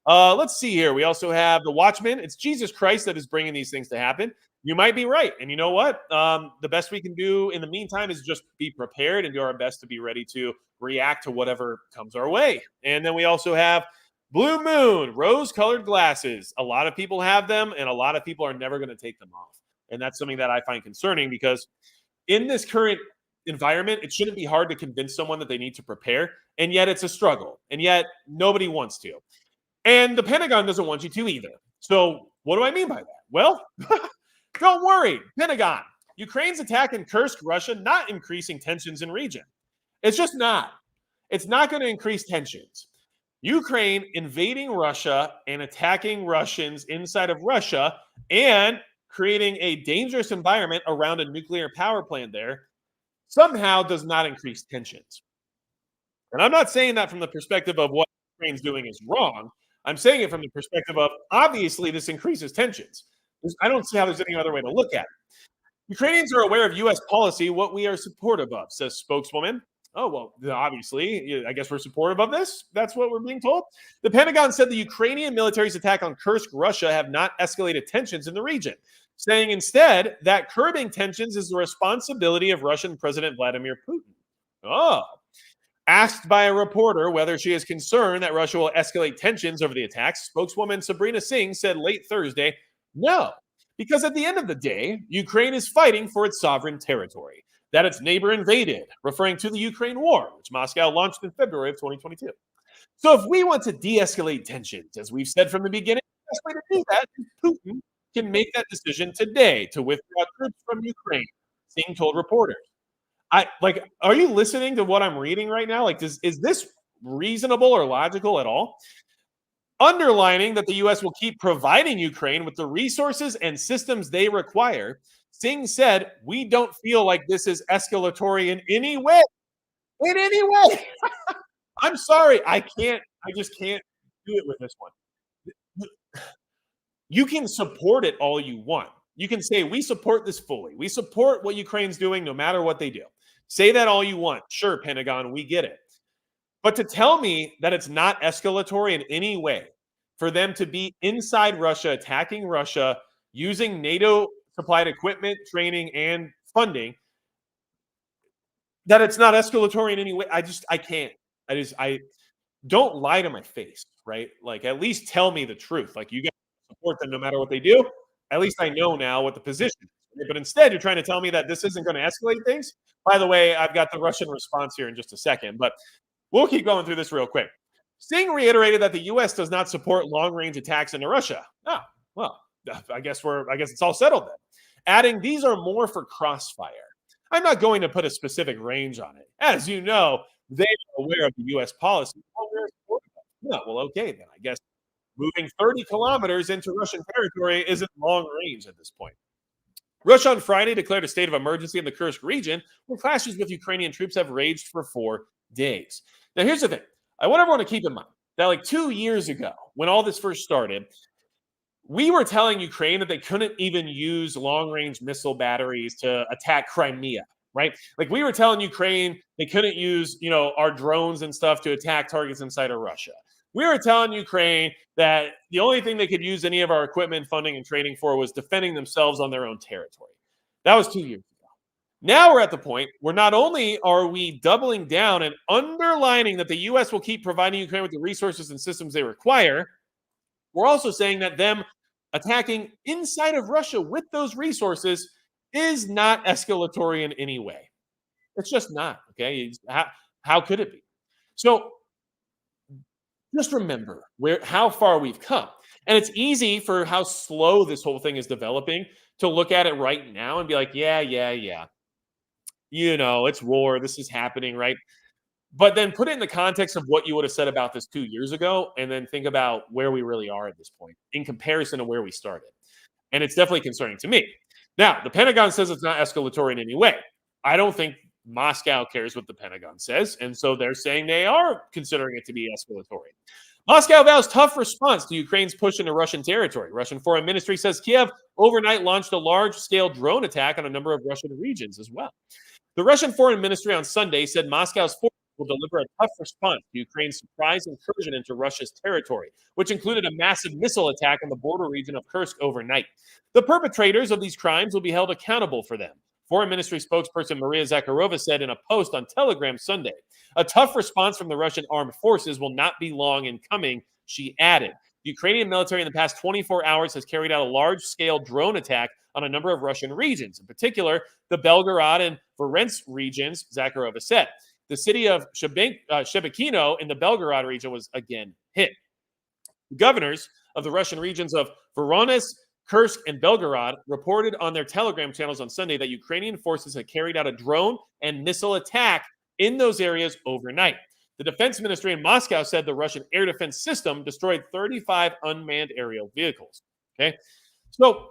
Let's see here. We also have the Watchman. It's Jesus Christ that is bringing these things to happen. You might be right. And you know what? The best we can do in the meantime is just be prepared and do our best to be ready to react to whatever comes our way. And then we also have Blue Moon, rose-colored glasses. A lot of people have them, and a lot of people are never going to take them off. And that's something that I find concerning, because in this current environment, it shouldn't be hard to convince someone that they need to prepare, and yet it's a struggle, and yet nobody wants to. And the Pentagon doesn't want you to either. So what do I mean by that? Well, don't worry, Pentagon. Ukraine's attack in Kursk, Russia, not increasing tensions in region. It's just not. It's not going to increase tensions. Ukraine invading Russia and attacking Russians inside of Russia and creating a dangerous environment around a nuclear power plant there somehow does not increase tensions. And I'm not saying that from the perspective of what Ukraine's doing is wrong. I'm saying it from the perspective of, obviously, this increases tensions. I don't see how there's any other way to look at it. Ukrainians are aware of U.S. policy, what we are supportive of, says spokeswoman. Oh, well, obviously, I guess we're supportive of this. That's what we're being told. The Pentagon said the Ukrainian military's attack on Kursk, Russia, have not escalated tensions in the region, saying instead that curbing tensions is the responsibility of Russian President Vladimir Putin. Oh. Asked by a reporter whether she is concerned that Russia will escalate tensions over the attacks, spokeswoman Sabrina Singh said late Thursday, no, because at the end of the day, Ukraine is fighting for its sovereign territory that its neighbor invaded, referring to the Ukraine war, which Moscow launched in February of 2022. So if we want to de-escalate tensions, as we've said from the beginning, the best way to do that is Putin can make that decision today to withdraw troops from Ukraine, Singh told reporters. Are you listening to what I'm reading right now? Is this reasonable or logical at all? Underlining that the U.S. will keep providing Ukraine with the resources and systems they require, Singh said, we don't feel like this is escalatory in any way. In any way. I'm sorry, I just can't do it with this one. You can support it all you want. You can say, "We support this fully. We support what Ukraine's doing no matter what they do." Say that all you want. Sure, Pentagon, we get it. But to tell me that it's not escalatory in any way for them to be inside Russia, attacking Russia, using NATO supplied equipment, training, and funding, that it's not escalatory in any way, I can't. I don't lie to my face, right? Like, at least tell me the truth. Like, you guys support them no matter what they do. At least I know now what the position is. Right? But instead, you're trying to tell me that this isn't going to escalate things. By the way, I've got the Russian response here in just a second, but we'll keep going through this real quick. Singh reiterated that the U.S. does not support long-range attacks into Russia. Oh, well, I guess it's all settled then. Adding, these are more for crossfire. I'm not going to put a specific range on it. As you know, they are aware of the U.S. policy. Well, yeah, well, okay, then I guess moving 30 kilometers into Russian territory isn't long range at this point. Russia on Friday declared a state of emergency in the Kursk region, where clashes with Ukrainian troops have raged for 4 days. Now, here's the thing. I want everyone to keep in mind that like 2 years ago, when all this first started, we were telling Ukraine that they couldn't even use long-range missile batteries to attack Crimea, right? Like we were telling Ukraine they couldn't use, our drones and stuff to attack targets inside of Russia. We were telling Ukraine that the only thing they could use any of our equipment, funding, and training for was defending themselves on their own territory. That was 2 years ago. Now we're at the point where not only are we doubling down and underlining that the U.S. will keep providing Ukraine with the resources and systems they require, we're also saying that them attacking inside of Russia with those resources is not escalatory in any way. It's just not. Okay. How could it be? So just remember how far we've come. And it's easy for how slow this whole thing is developing to look at it right now and be like, yeah. It's war. This is happening, right? But then put it in the context of what you would have said about this 2 years ago, and then think about where we really are at this point in comparison to where we started. And it's definitely concerning to me. Now, the Pentagon says it's not escalatory in any way. I don't think Moscow cares what the Pentagon says, and so they're saying they are considering it to be escalatory. Moscow vows tough response to Ukraine's push into Russian territory. Russian Foreign Ministry says Kiev overnight launched a large-scale drone attack on a number of Russian regions as well. The Russian Foreign Ministry on Sunday said Moscow's forces will deliver a tough response to Ukraine's surprise incursion into Russia's territory, which included a massive missile attack on the border region of Kursk overnight. The perpetrators of these crimes will be held accountable for them. Foreign Ministry spokesperson Maria Zakharova said in a post on Telegram Sunday, a tough response from the Russian armed forces will not be long in coming, she added. The Ukrainian military in the past 24 hours has carried out a large-scale drone attack on a number of Russian regions, in particular the Belgorod and Voronezh regions, Zakharova said. The city of Shebekino in the Belgorod region was again hit. The governors of the Russian regions of Voronezh, Kursk, and Belgorod reported on their Telegram channels on Sunday that Ukrainian forces had carried out a drone and missile attack in those areas overnight. The defense ministry in Moscow said the Russian air defense system destroyed 35 unmanned aerial vehicles. Okay, so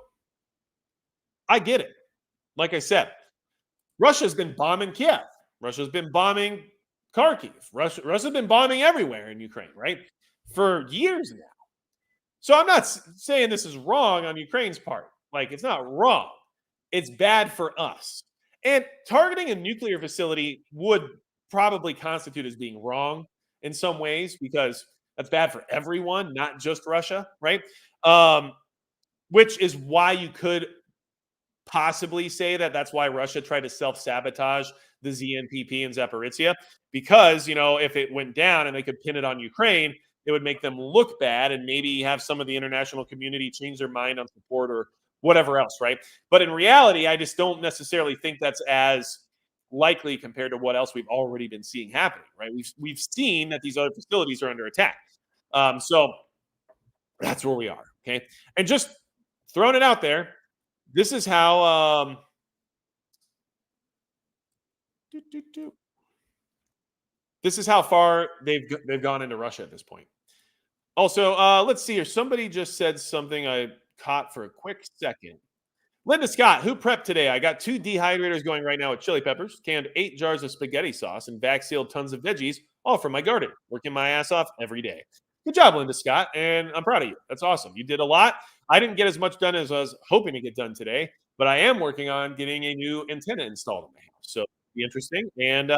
I get it. Like I said, Russia's been bombing Kiev. Russia's been bombing Kharkiv. Russia's been bombing everywhere in Ukraine, right? For years now. So I'm not saying this is wrong on Ukraine's part. Like, it's not wrong. It's bad for us. And targeting a nuclear facility would probably constitute as being wrong in some ways because that's bad for everyone, not just Russia, right? Which is why you could possibly say that that's why Russia tried to self-sabotage the ZNPP in Zaporizhzhia, because, if it went down and they could pin it on Ukraine, it would make them look bad and maybe have some of the international community change their mind on support or whatever else, right? But in reality, I just don't necessarily think that's as likely compared to what else we've already been seeing happening, right? We've seen that these other facilities are under attack. So that's where we are, okay? And just throwing it out there, this is how this is how far they've gone into Russia at this point. Also, let's see here. Somebody just said something I caught for a quick second. Linda Scott, who prepped today? I got 2 dehydrators going right now with chili peppers, canned 8 jars of spaghetti sauce, and vac sealed tons of veggies, all from my garden, working my ass off every day. Good job, Linda Scott, and I'm proud of you. That's awesome. You did a lot. I didn't get as much done as I was hoping to get done today, but I am working on getting a new antenna installed in my house. So it'll be interesting and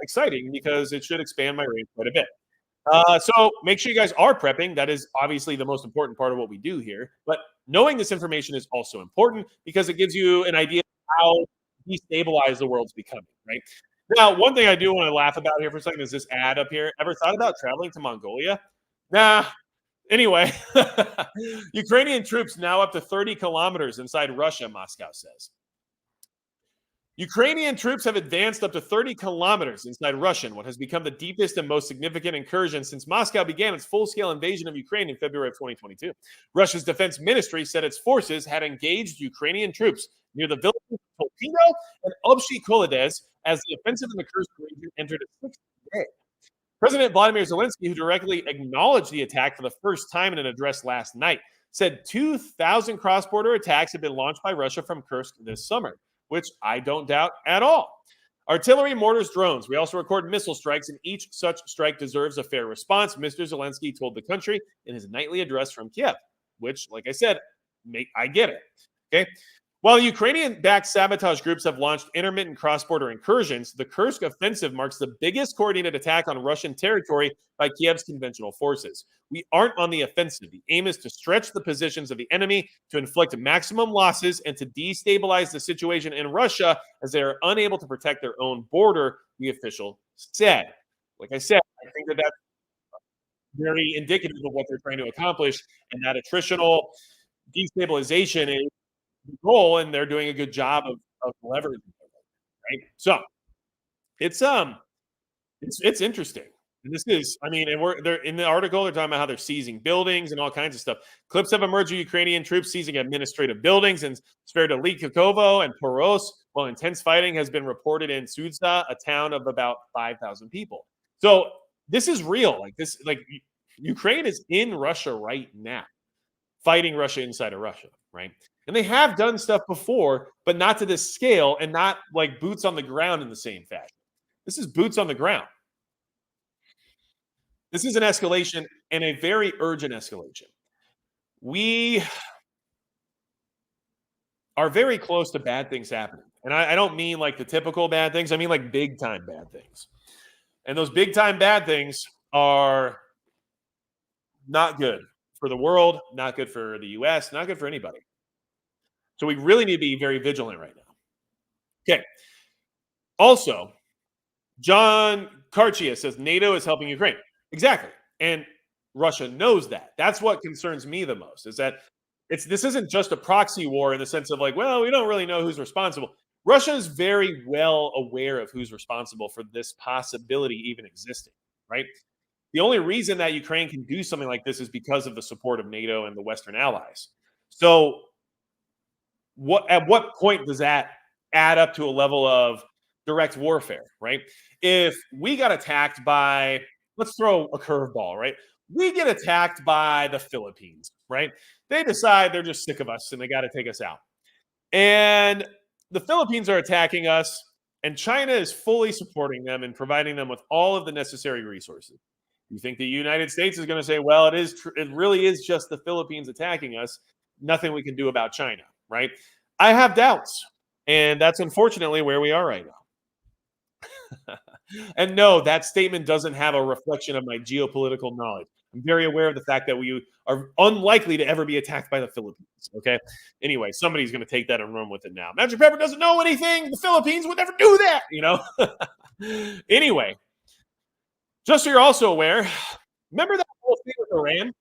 exciting because it should expand my range quite a bit. So make sure you guys are prepping. That is obviously the most important part of what we do here. But knowing this information is also important because it gives you an idea of how destabilized the world's becoming, right? Now, one thing I do want to laugh about here for a second is this ad up here. Ever thought about traveling to Mongolia? Nah. Anyway, Ukrainian troops now up to 30 kilometers inside Russia, Moscow says. Ukrainian troops have advanced up to 30 kilometers inside Russia, what has become the deepest and most significant incursion since Moscow began its full-scale invasion of Ukraine in February of 2022. Russia's defense ministry said its forces had engaged Ukrainian troops near the villages of Tolpino and Obshy Kolodes as the offensive in the Kursk region entered its sixth day. President Vladimir Zelensky, who directly acknowledged the attack for the first time in an address last night, said 2,000 cross-border attacks have been launched by Russia from Kursk this summer, which I don't doubt at all. Artillery, mortars, drones. We also record missile strikes, and each such strike deserves a fair response, Mr. Zelensky told the country in his nightly address from Kiev, which, like I said, I get it. Okay. While Ukrainian-backed sabotage groups have launched intermittent cross-border incursions, the Kursk offensive marks the biggest coordinated attack on Russian territory by Kiev's conventional forces. We aren't on the offensive. The aim is to stretch the positions of the enemy, to inflict maximum losses, and to destabilize the situation in Russia as they are unable to protect their own border, the official said. Like I said, I think that that's very indicative of what they're trying to accomplish, and that attritional destabilization is goal, and they're doing a good job of leveraging it, right? So it's interesting. And this is, I mean, and they're in the article, they're talking about how they're seizing buildings and all kinds of stuff. Clips have emerged of Ukrainian troops seizing administrative buildings in Sverdlovskovo and Poros, while intense fighting has been reported in Sudzha, a town of about 5,000 people. So this is real. Ukraine is in Russia right now, fighting Russia inside of Russia, right? And they have done stuff before, but not to this scale and not like boots on the ground in the same fashion. This is boots on the ground. This is an escalation and a very urgent escalation. We are very close to bad things happening. And I don't mean like the typical bad things. I mean like big time bad things. And those big time bad things are not good for the world, not good for the US, not good for anybody. So we really need to be very vigilant right now. Okay. Also, John Karchia says NATO is helping Ukraine. Exactly. And Russia knows that. That's what concerns me the most, is that this isn't just a proxy war in the sense of like, well, we don't really know who's responsible. Russia is very well aware of who's responsible for this possibility even existing, right? The only reason that Ukraine can do something like this is because of the support of NATO and the Western allies. So at what point does that add up to a level of direct warfare, right? If we got attacked by, let's throw a curveball, right? We get attacked by the Philippines, right? They decide they're just sick of us and they got to take us out. And the Philippines are attacking us, and China is fully supporting them and providing them with all of the necessary resources. You think the United States is going to say, well, it really is just the Philippines attacking us. Nothing we can do about China, right? I have doubts. And that's unfortunately where we are right now. And no, that statement doesn't have a reflection of my geopolitical knowledge. I'm very aware of the fact that we are unlikely to ever be attacked by the Philippines. Okay. Anyway, somebody's going to take that and run with it now. Magic Pepper doesn't know anything. The Philippines would never do that, you know? Anyway, just so you're also aware, remember that whole thing with Iran?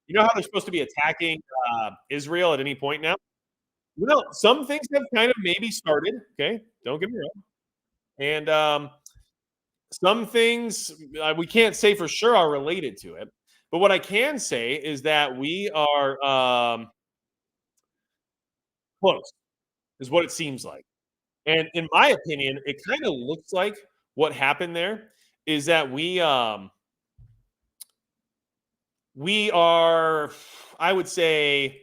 You know how they're supposed to be attacking Israel at any point now? You know, some things have kind of maybe started. Okay. Don't get me wrong. And some things we can't say for sure are related to it. But what I can say is that we are close, is what it seems like. And in my opinion, it kind of looks like what happened there is that we are, I would say,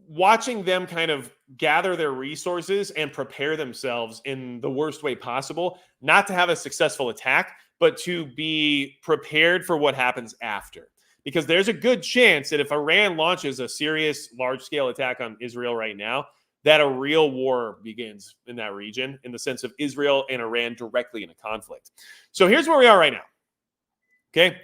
watching them kind of gather their resources and prepare themselves in the worst way possible, not to have a successful attack, but to be prepared for what happens after. Because there's a good chance that if Iran launches a serious large-scale attack on Israel right now, that a real war begins in that region, in the sense of Israel and Iran directly in a conflict. So here's where we are right now. Okay.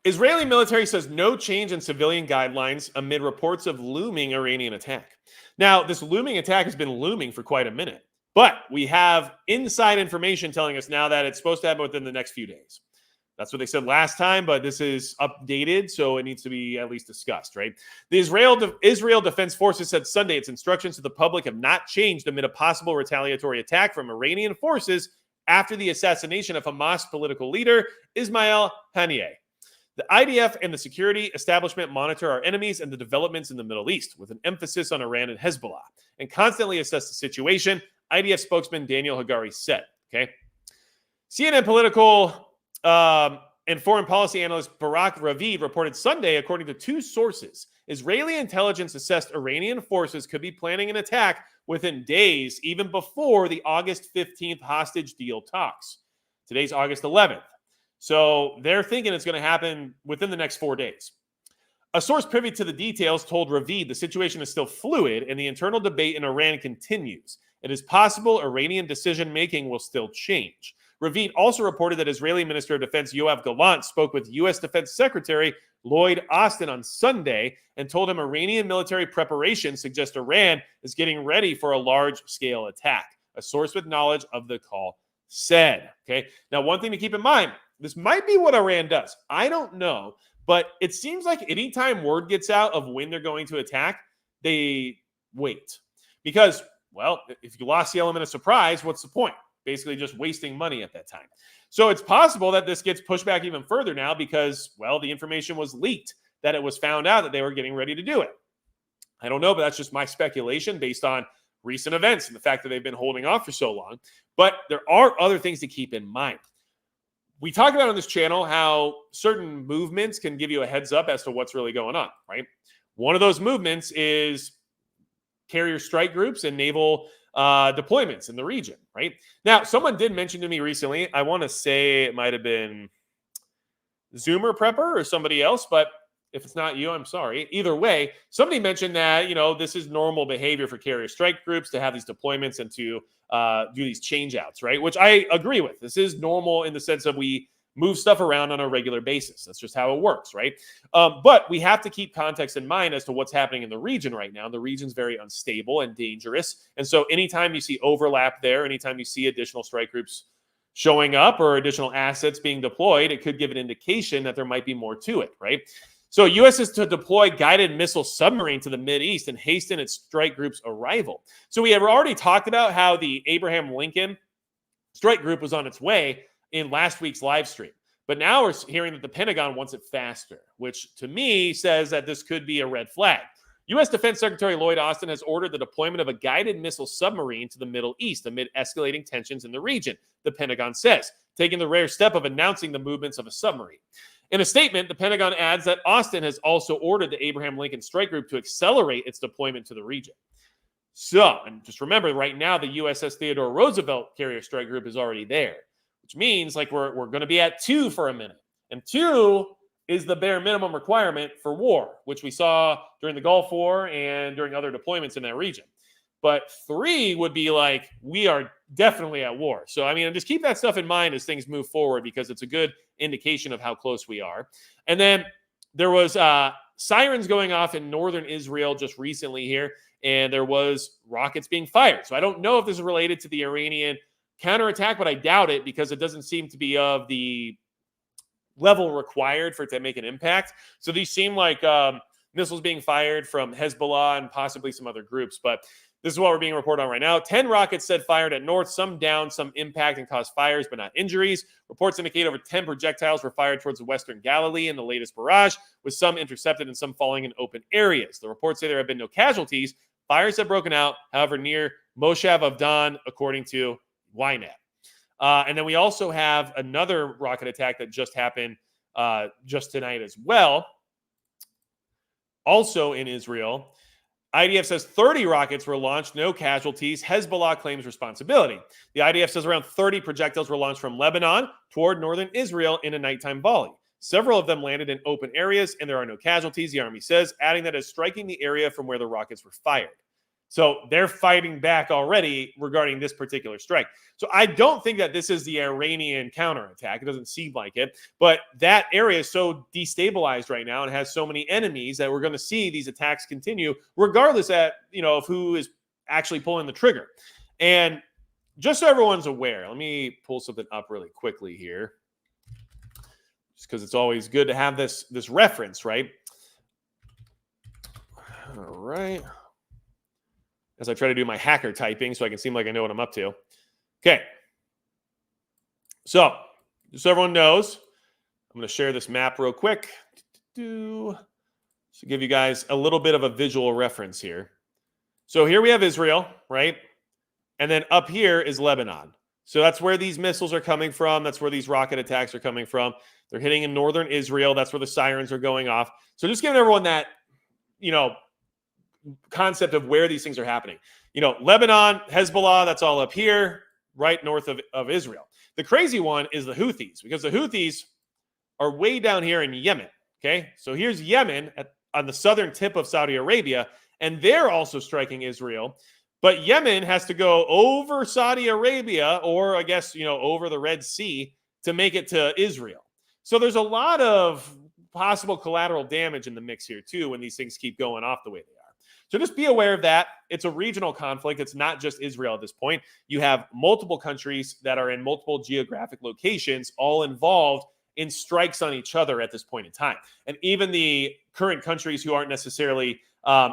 Israeli military says no change in civilian guidelines amid reports of looming Iranian attack. Now, this looming attack has been looming for quite a minute, but we have inside information telling us now that it's supposed to happen within the next few days. That's what they said last time, but this is updated, so it needs to be at least discussed, right? The Israel Defense Forces said Sunday its instructions to the public have not changed amid a possible retaliatory attack from Iranian forces after the assassination of Hamas political leader Ismail Haniyeh. The IDF and the security establishment monitor our enemies and the developments in the Middle East, with an emphasis on Iran and Hezbollah, and constantly assess the situation, IDF spokesman Daniel Hagari said. Okay. CNN political and foreign policy analyst Barak Ravid reported Sunday, according to two sources, Israeli intelligence assessed Iranian forces could be planning an attack within days, even before the August 15th hostage deal talks. Today's August 11th. So they're thinking it's going to happen within the next 4 days. A source privy to the details told Ravid the situation is still fluid and the internal debate in Iran continues. It is possible Iranian decision-making will still change. Ravid also reported that Israeli Minister of Defense Yoav Gallant spoke with U.S. Defense Secretary Lloyd Austin on Sunday and told him Iranian military preparations suggest Iran is getting ready for a large-scale attack. A source with knowledge of the call said. Okay. Now, one thing to keep in mind, this might be what Iran does. I don't know, but it seems like anytime word gets out of when they're going to attack, they wait. Because, well, if you lost the element of surprise, what's the point? Basically just wasting money at that time. So it's possible that this gets pushed back even further now because, well, the information was leaked, that it was found out that they were getting ready to do it. I don't know, but that's just my speculation based on recent events and the fact that they've been holding off for so long. But there are other things to keep in mind. We talk about on this channel how certain movements can give you a heads up as to what's really going on, right? One of those movements is carrier strike groups and naval deployments in the region, right? Now, someone did mention to me recently, I want to say it might have been Zoomer Prepper or somebody else, but if it's not you, I'm sorry. Either way, somebody mentioned that, this is normal behavior for carrier strike groups to have these deployments and to do these changeouts, right? Which I agree with. This is normal in the sense of we move stuff around on a regular basis. That's just how it works, right? But we have to keep context in mind as to what's happening in the region right now. The region's very unstable and dangerous. And so anytime you see overlap there, anytime you see additional strike groups showing up or additional assets being deployed, it could give an indication that there might be more to it, right? So U.S. is to deploy guided missile submarine to the Mideast and hasten its strike group's arrival. So we have already talked about how the Abraham Lincoln strike group was on its way in last week's live stream. But now we're hearing that the Pentagon wants it faster, which to me says that this could be a red flag. U.S. Defense Secretary Lloyd Austin has ordered the deployment of a guided missile submarine to the Middle East amid escalating tensions in the region, the Pentagon says, taking the rare step of announcing the movements of a submarine. In a statement, the Pentagon adds that Austin has also ordered the Abraham Lincoln Strike Group to accelerate its deployment to the region. So, and just remember, right now, the USS Theodore Roosevelt Carrier Strike Group is already there, which means like we're going to be at 2 for a minute. And 2 is the bare minimum requirement for war, which we saw during the Gulf War and during other deployments in that region. But 3 would be like, we are definitely at war. So, I mean, just keep that stuff in mind as things move forward because it's a good indication of how close we are. And then there was sirens going off in northern Israel just recently here, and there was rockets being fired. So I don't know if this is related to the Iranian counterattack, but I doubt it because it doesn't seem to be of the level required for it to make an impact. So these seem like missiles being fired from Hezbollah and possibly some other groups, but this is what we're being reported on right now. 10 rockets said fired at north, some down, some impact and caused fires, but not injuries. Reports indicate over 10 projectiles were fired towards the western Galilee in the latest barrage, with some intercepted and some falling in open areas. The reports say there have been no casualties. Fires have broken out, however, near Moshav Avdan, according to Ynet. And then we also have another rocket attack that just happened just tonight as well. Also in Israel, IDF says 30 rockets were launched, no casualties. Hezbollah claims responsibility. The IDF says around 30 projectiles were launched from Lebanon toward northern Israel in a nighttime volley. Several of them landed in open areas, and there are no casualties, the army says, adding that it's striking the area from where the rockets were fired. So they're fighting back already regarding this particular strike. So I don't think that this is the Iranian counterattack. It doesn't seem like it. But that area is so destabilized right now and has so many enemies that we're going to see these attacks continue, regardless of who is actually pulling the trigger. And just so everyone's aware, let me pull something up really quickly here, just because it's always good to have this reference, right? All right. As I try to do my hacker typing so I can seem like I know what I'm up to. Okay. So, just so everyone knows, I'm going to share this map real quick to give you guys a little bit of a visual reference here. So here we have Israel, right? And then up here is Lebanon. So that's where these missiles are coming from. That's where these rocket attacks are coming from. They're hitting in northern Israel. That's where the sirens are going off. So just giving everyone that, concept of where these things are happening. Lebanon, Hezbollah, that's all up here, right north of Israel. The crazy one is the Houthis, because the Houthis are way down here in Yemen. Okay, so here's Yemen on the southern tip of Saudi Arabia, and they're also striking Israel. But Yemen has to go over Saudi Arabia, or I guess, over the Red Sea to make it to Israel. So there's a lot of possible collateral damage in the mix here too when these things keep going off the way they are. So just be aware of that. It's a regional conflict. It's not just Israel at this point. You have multiple countries that are in multiple geographic locations, all involved in strikes on each other at this point in time. And even the current countries who aren't necessarily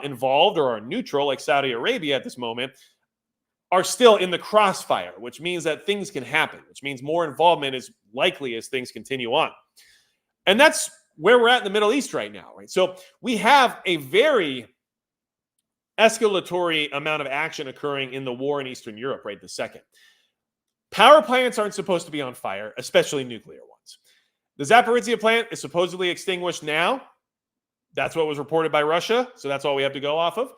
involved or are neutral, like Saudi Arabia at this moment, are still in the crossfire, which means that things can happen, which means more involvement is likely as things continue on. And that's where we're at in the Middle East right now, right? So we have a very escalatory amount of action occurring in the war in Eastern Europe right this second. Power plants aren't supposed to be on fire, especially nuclear ones. The Zaporizhzhia plant is supposedly extinguished now. That's what was reported by Russia, so that's all we have to go off of.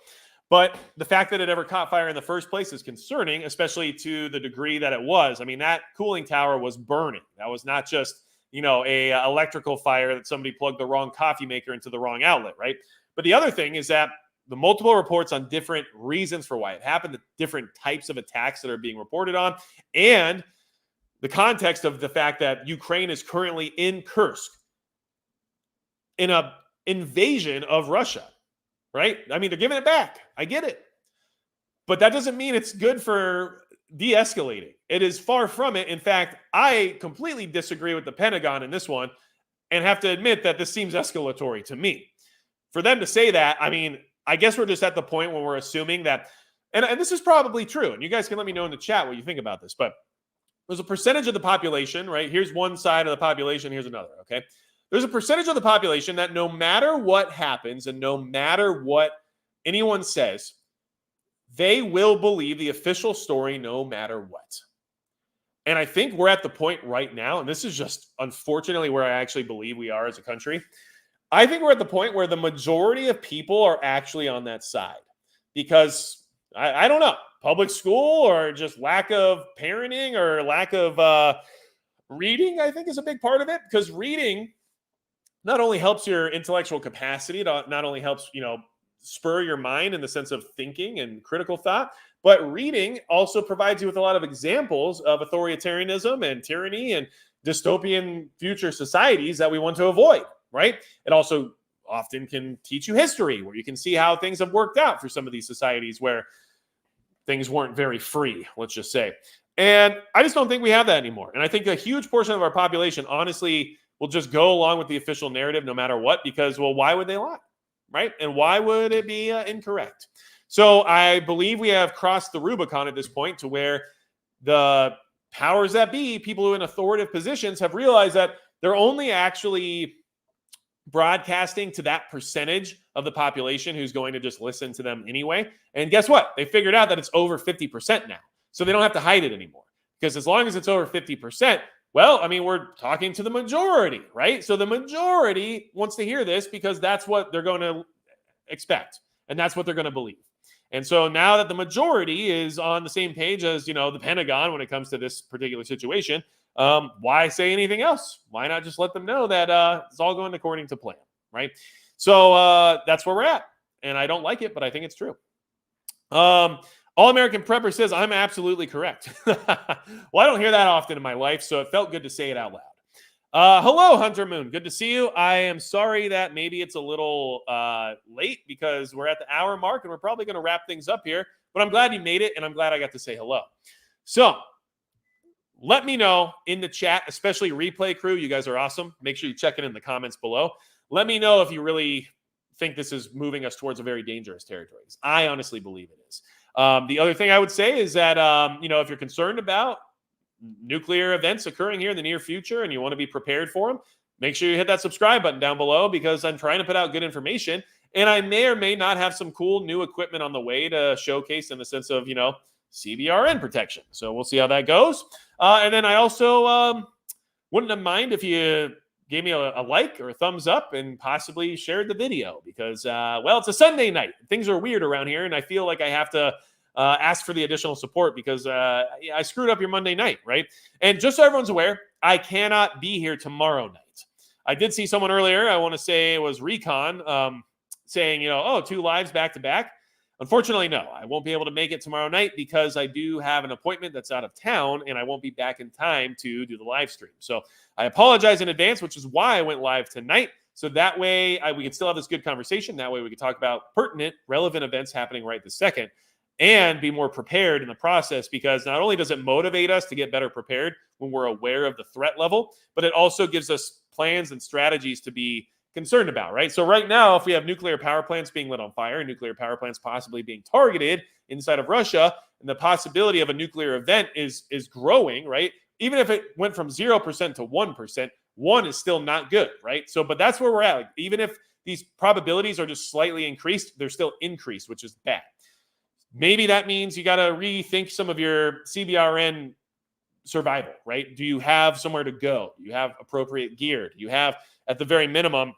But the fact that it ever caught fire in the first place is concerning, especially to the degree that it was. I mean, that cooling tower was burning. That was not just, a electrical fire that somebody plugged the wrong coffee maker into the wrong outlet, right? But the other thing is that the multiple reports on different reasons for why it happened, the different types of attacks that are being reported on, and the context of the fact that Ukraine is currently in Kursk in an invasion of Russia, right? I mean, they're giving it back. I get it. But that doesn't mean it's good for de-escalating. It is far from it. In fact, I completely disagree with the Pentagon in this one and have to admit that this seems escalatory to me. For them to say that, I mean, I guess we're just at the point when we're assuming that, and this is probably true, and you guys can let me know in the chat what you think about this, but there's a percentage of the population, right? Here's one side of the population, here's another, okay? There's a percentage of the population that no matter what happens and no matter what anyone says, they will believe the official story no matter what. And I think we're at the point right now, and this is just unfortunately where I actually believe we are as a country. I think we're at the point where the majority of people are actually on that side because I don't know, public school or just lack of parenting or lack of reading, I think is a big part of it, because reading not only helps your intellectual capacity, it not only helps, spur your mind in the sense of thinking and critical thought, but reading also provides you with a lot of examples of authoritarianism and tyranny and dystopian future societies that we want to avoid. Right? It also often can teach you history, where you can see how things have worked out for some of these societies where things weren't very free, let's just say. And I just don't think we have that anymore. And I think a huge portion of our population, honestly, will just go along with the official narrative no matter what, because, well, why would they lie? Right? And why would it be incorrect? So I believe we have crossed the Rubicon at this point to where the powers that be, people who are in authoritative positions, have realized that they're only actually broadcasting to that percentage of the population who's going to just listen to them anyway. And guess what? They figured out that it's over 50% now. So they don't have to hide it anymore. Because as long as it's over 50%, well, I mean, we're talking to the majority, right? So the majority wants to hear this because that's what they're going to expect. And that's what they're going to believe. And so now that the majority is on the same page as, the Pentagon when it comes to this particular situation, why say anything else? Why not just let them know that it's all going according to plan, right? So that's where we're at. And I don't like it, but I think it's true. All-American Prepper says, I'm absolutely correct. Well, I don't hear that often in my life, so it felt good to say it out loud. Hello, Hunter Moon. Good to see you. I am sorry that maybe it's a little late because we're at the hour mark and we're probably going to wrap things up here. But I'm glad you made it, and I'm glad I got to say hello. So let me know in the chat, especially replay crew. You guys are awesome. Make sure you check it in the comments below. Let me know if you really think this is moving us towards a very dangerous territory. I honestly believe it is. The other thing I would say is that, if you're concerned about nuclear events occurring here in the near future and you want to be prepared for them, make sure you hit that subscribe button down below because I'm trying to put out good information. And I may or may not have some cool new equipment on the way to showcase in the sense of, CBRN protection. So we'll see how that goes. And then I also wouldn't mind if you gave me a like or a thumbs up and possibly shared the video because, it's a Sunday night. Things are weird around here, and I feel like I have to ask for the additional support because I screwed up your Monday night, right? And just so everyone's aware, I cannot be here tomorrow night. I did see someone earlier, I want to say it was Recon, saying, 2 lives back to back. Unfortunately, no, I won't be able to make it tomorrow night because I do have an appointment that's out of town and I won't be back in time to do the live stream. So I apologize in advance, which is why I went live tonight. So that way we can still have this good conversation. That way we can talk about pertinent, relevant events happening right this second and be more prepared in the process because not only does it motivate us to get better prepared when we're aware of the threat level, but it also gives us plans and strategies to be concerned about, right? So right now, if we have nuclear power plants being lit on fire, nuclear power plants possibly being targeted inside of Russia, and the possibility of a nuclear event is growing, right? Even if it went from 0% to 1%, 1 is still not good, right? So, but that's where we're at. Like, even if these probabilities are just slightly increased, they're still increased, which is bad. Maybe that means you got to rethink some of your CBRN survival, right? Do you have somewhere to go? Do you have appropriate gear? Do you have, at the very minimum,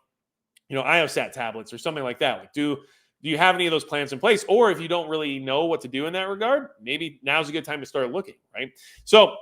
IOSAT tablets or something like that? Like, do you have any of those plans in place? Or if you don't really know what to do in that regard, maybe now's a good time to start looking, right? So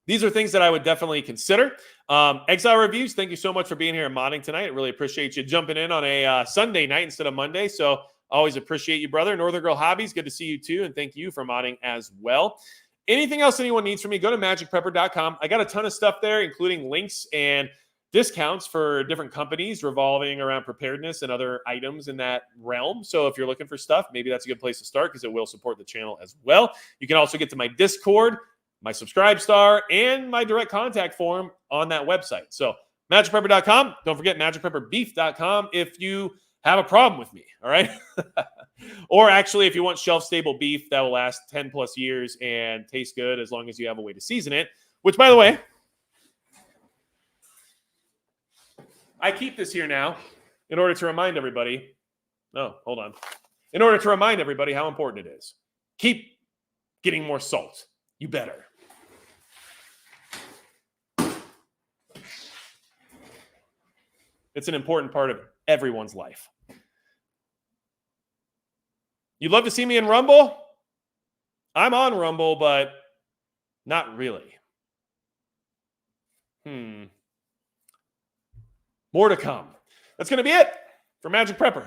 these are things that I would definitely consider. Exile Reviews, thank you so much for being here and modding tonight. I really appreciate you jumping in on a Sunday night instead of Monday. So always appreciate you, brother. Northern Girl Hobbies, good to see you too. And thank you for modding as well. Anything else anyone needs from me, go to magicprepper.com. I got a ton of stuff there, including links and discounts for different companies revolving around preparedness and other items in that realm. So if you're looking for stuff, maybe that's a good place to start because it will support the channel as well. You can also get to my Discord, my Subscribe Star, and my direct contact form on that website. So magicprepper.com. Don't forget magicprepperbeef.com if you have a problem with me, all right? Or actually, if you want shelf-stable beef that will last 10 plus years and taste good as long as you have a way to season it, which, by the way, I keep this here now in order to remind everybody. Oh, hold on. In order to remind everybody how important it is. Keep getting more salt. You better. It's an important part of everyone's life. You'd love to see me in Rumble? I'm on Rumble, but not really. More to come. That's going to be it for Magic Prepper.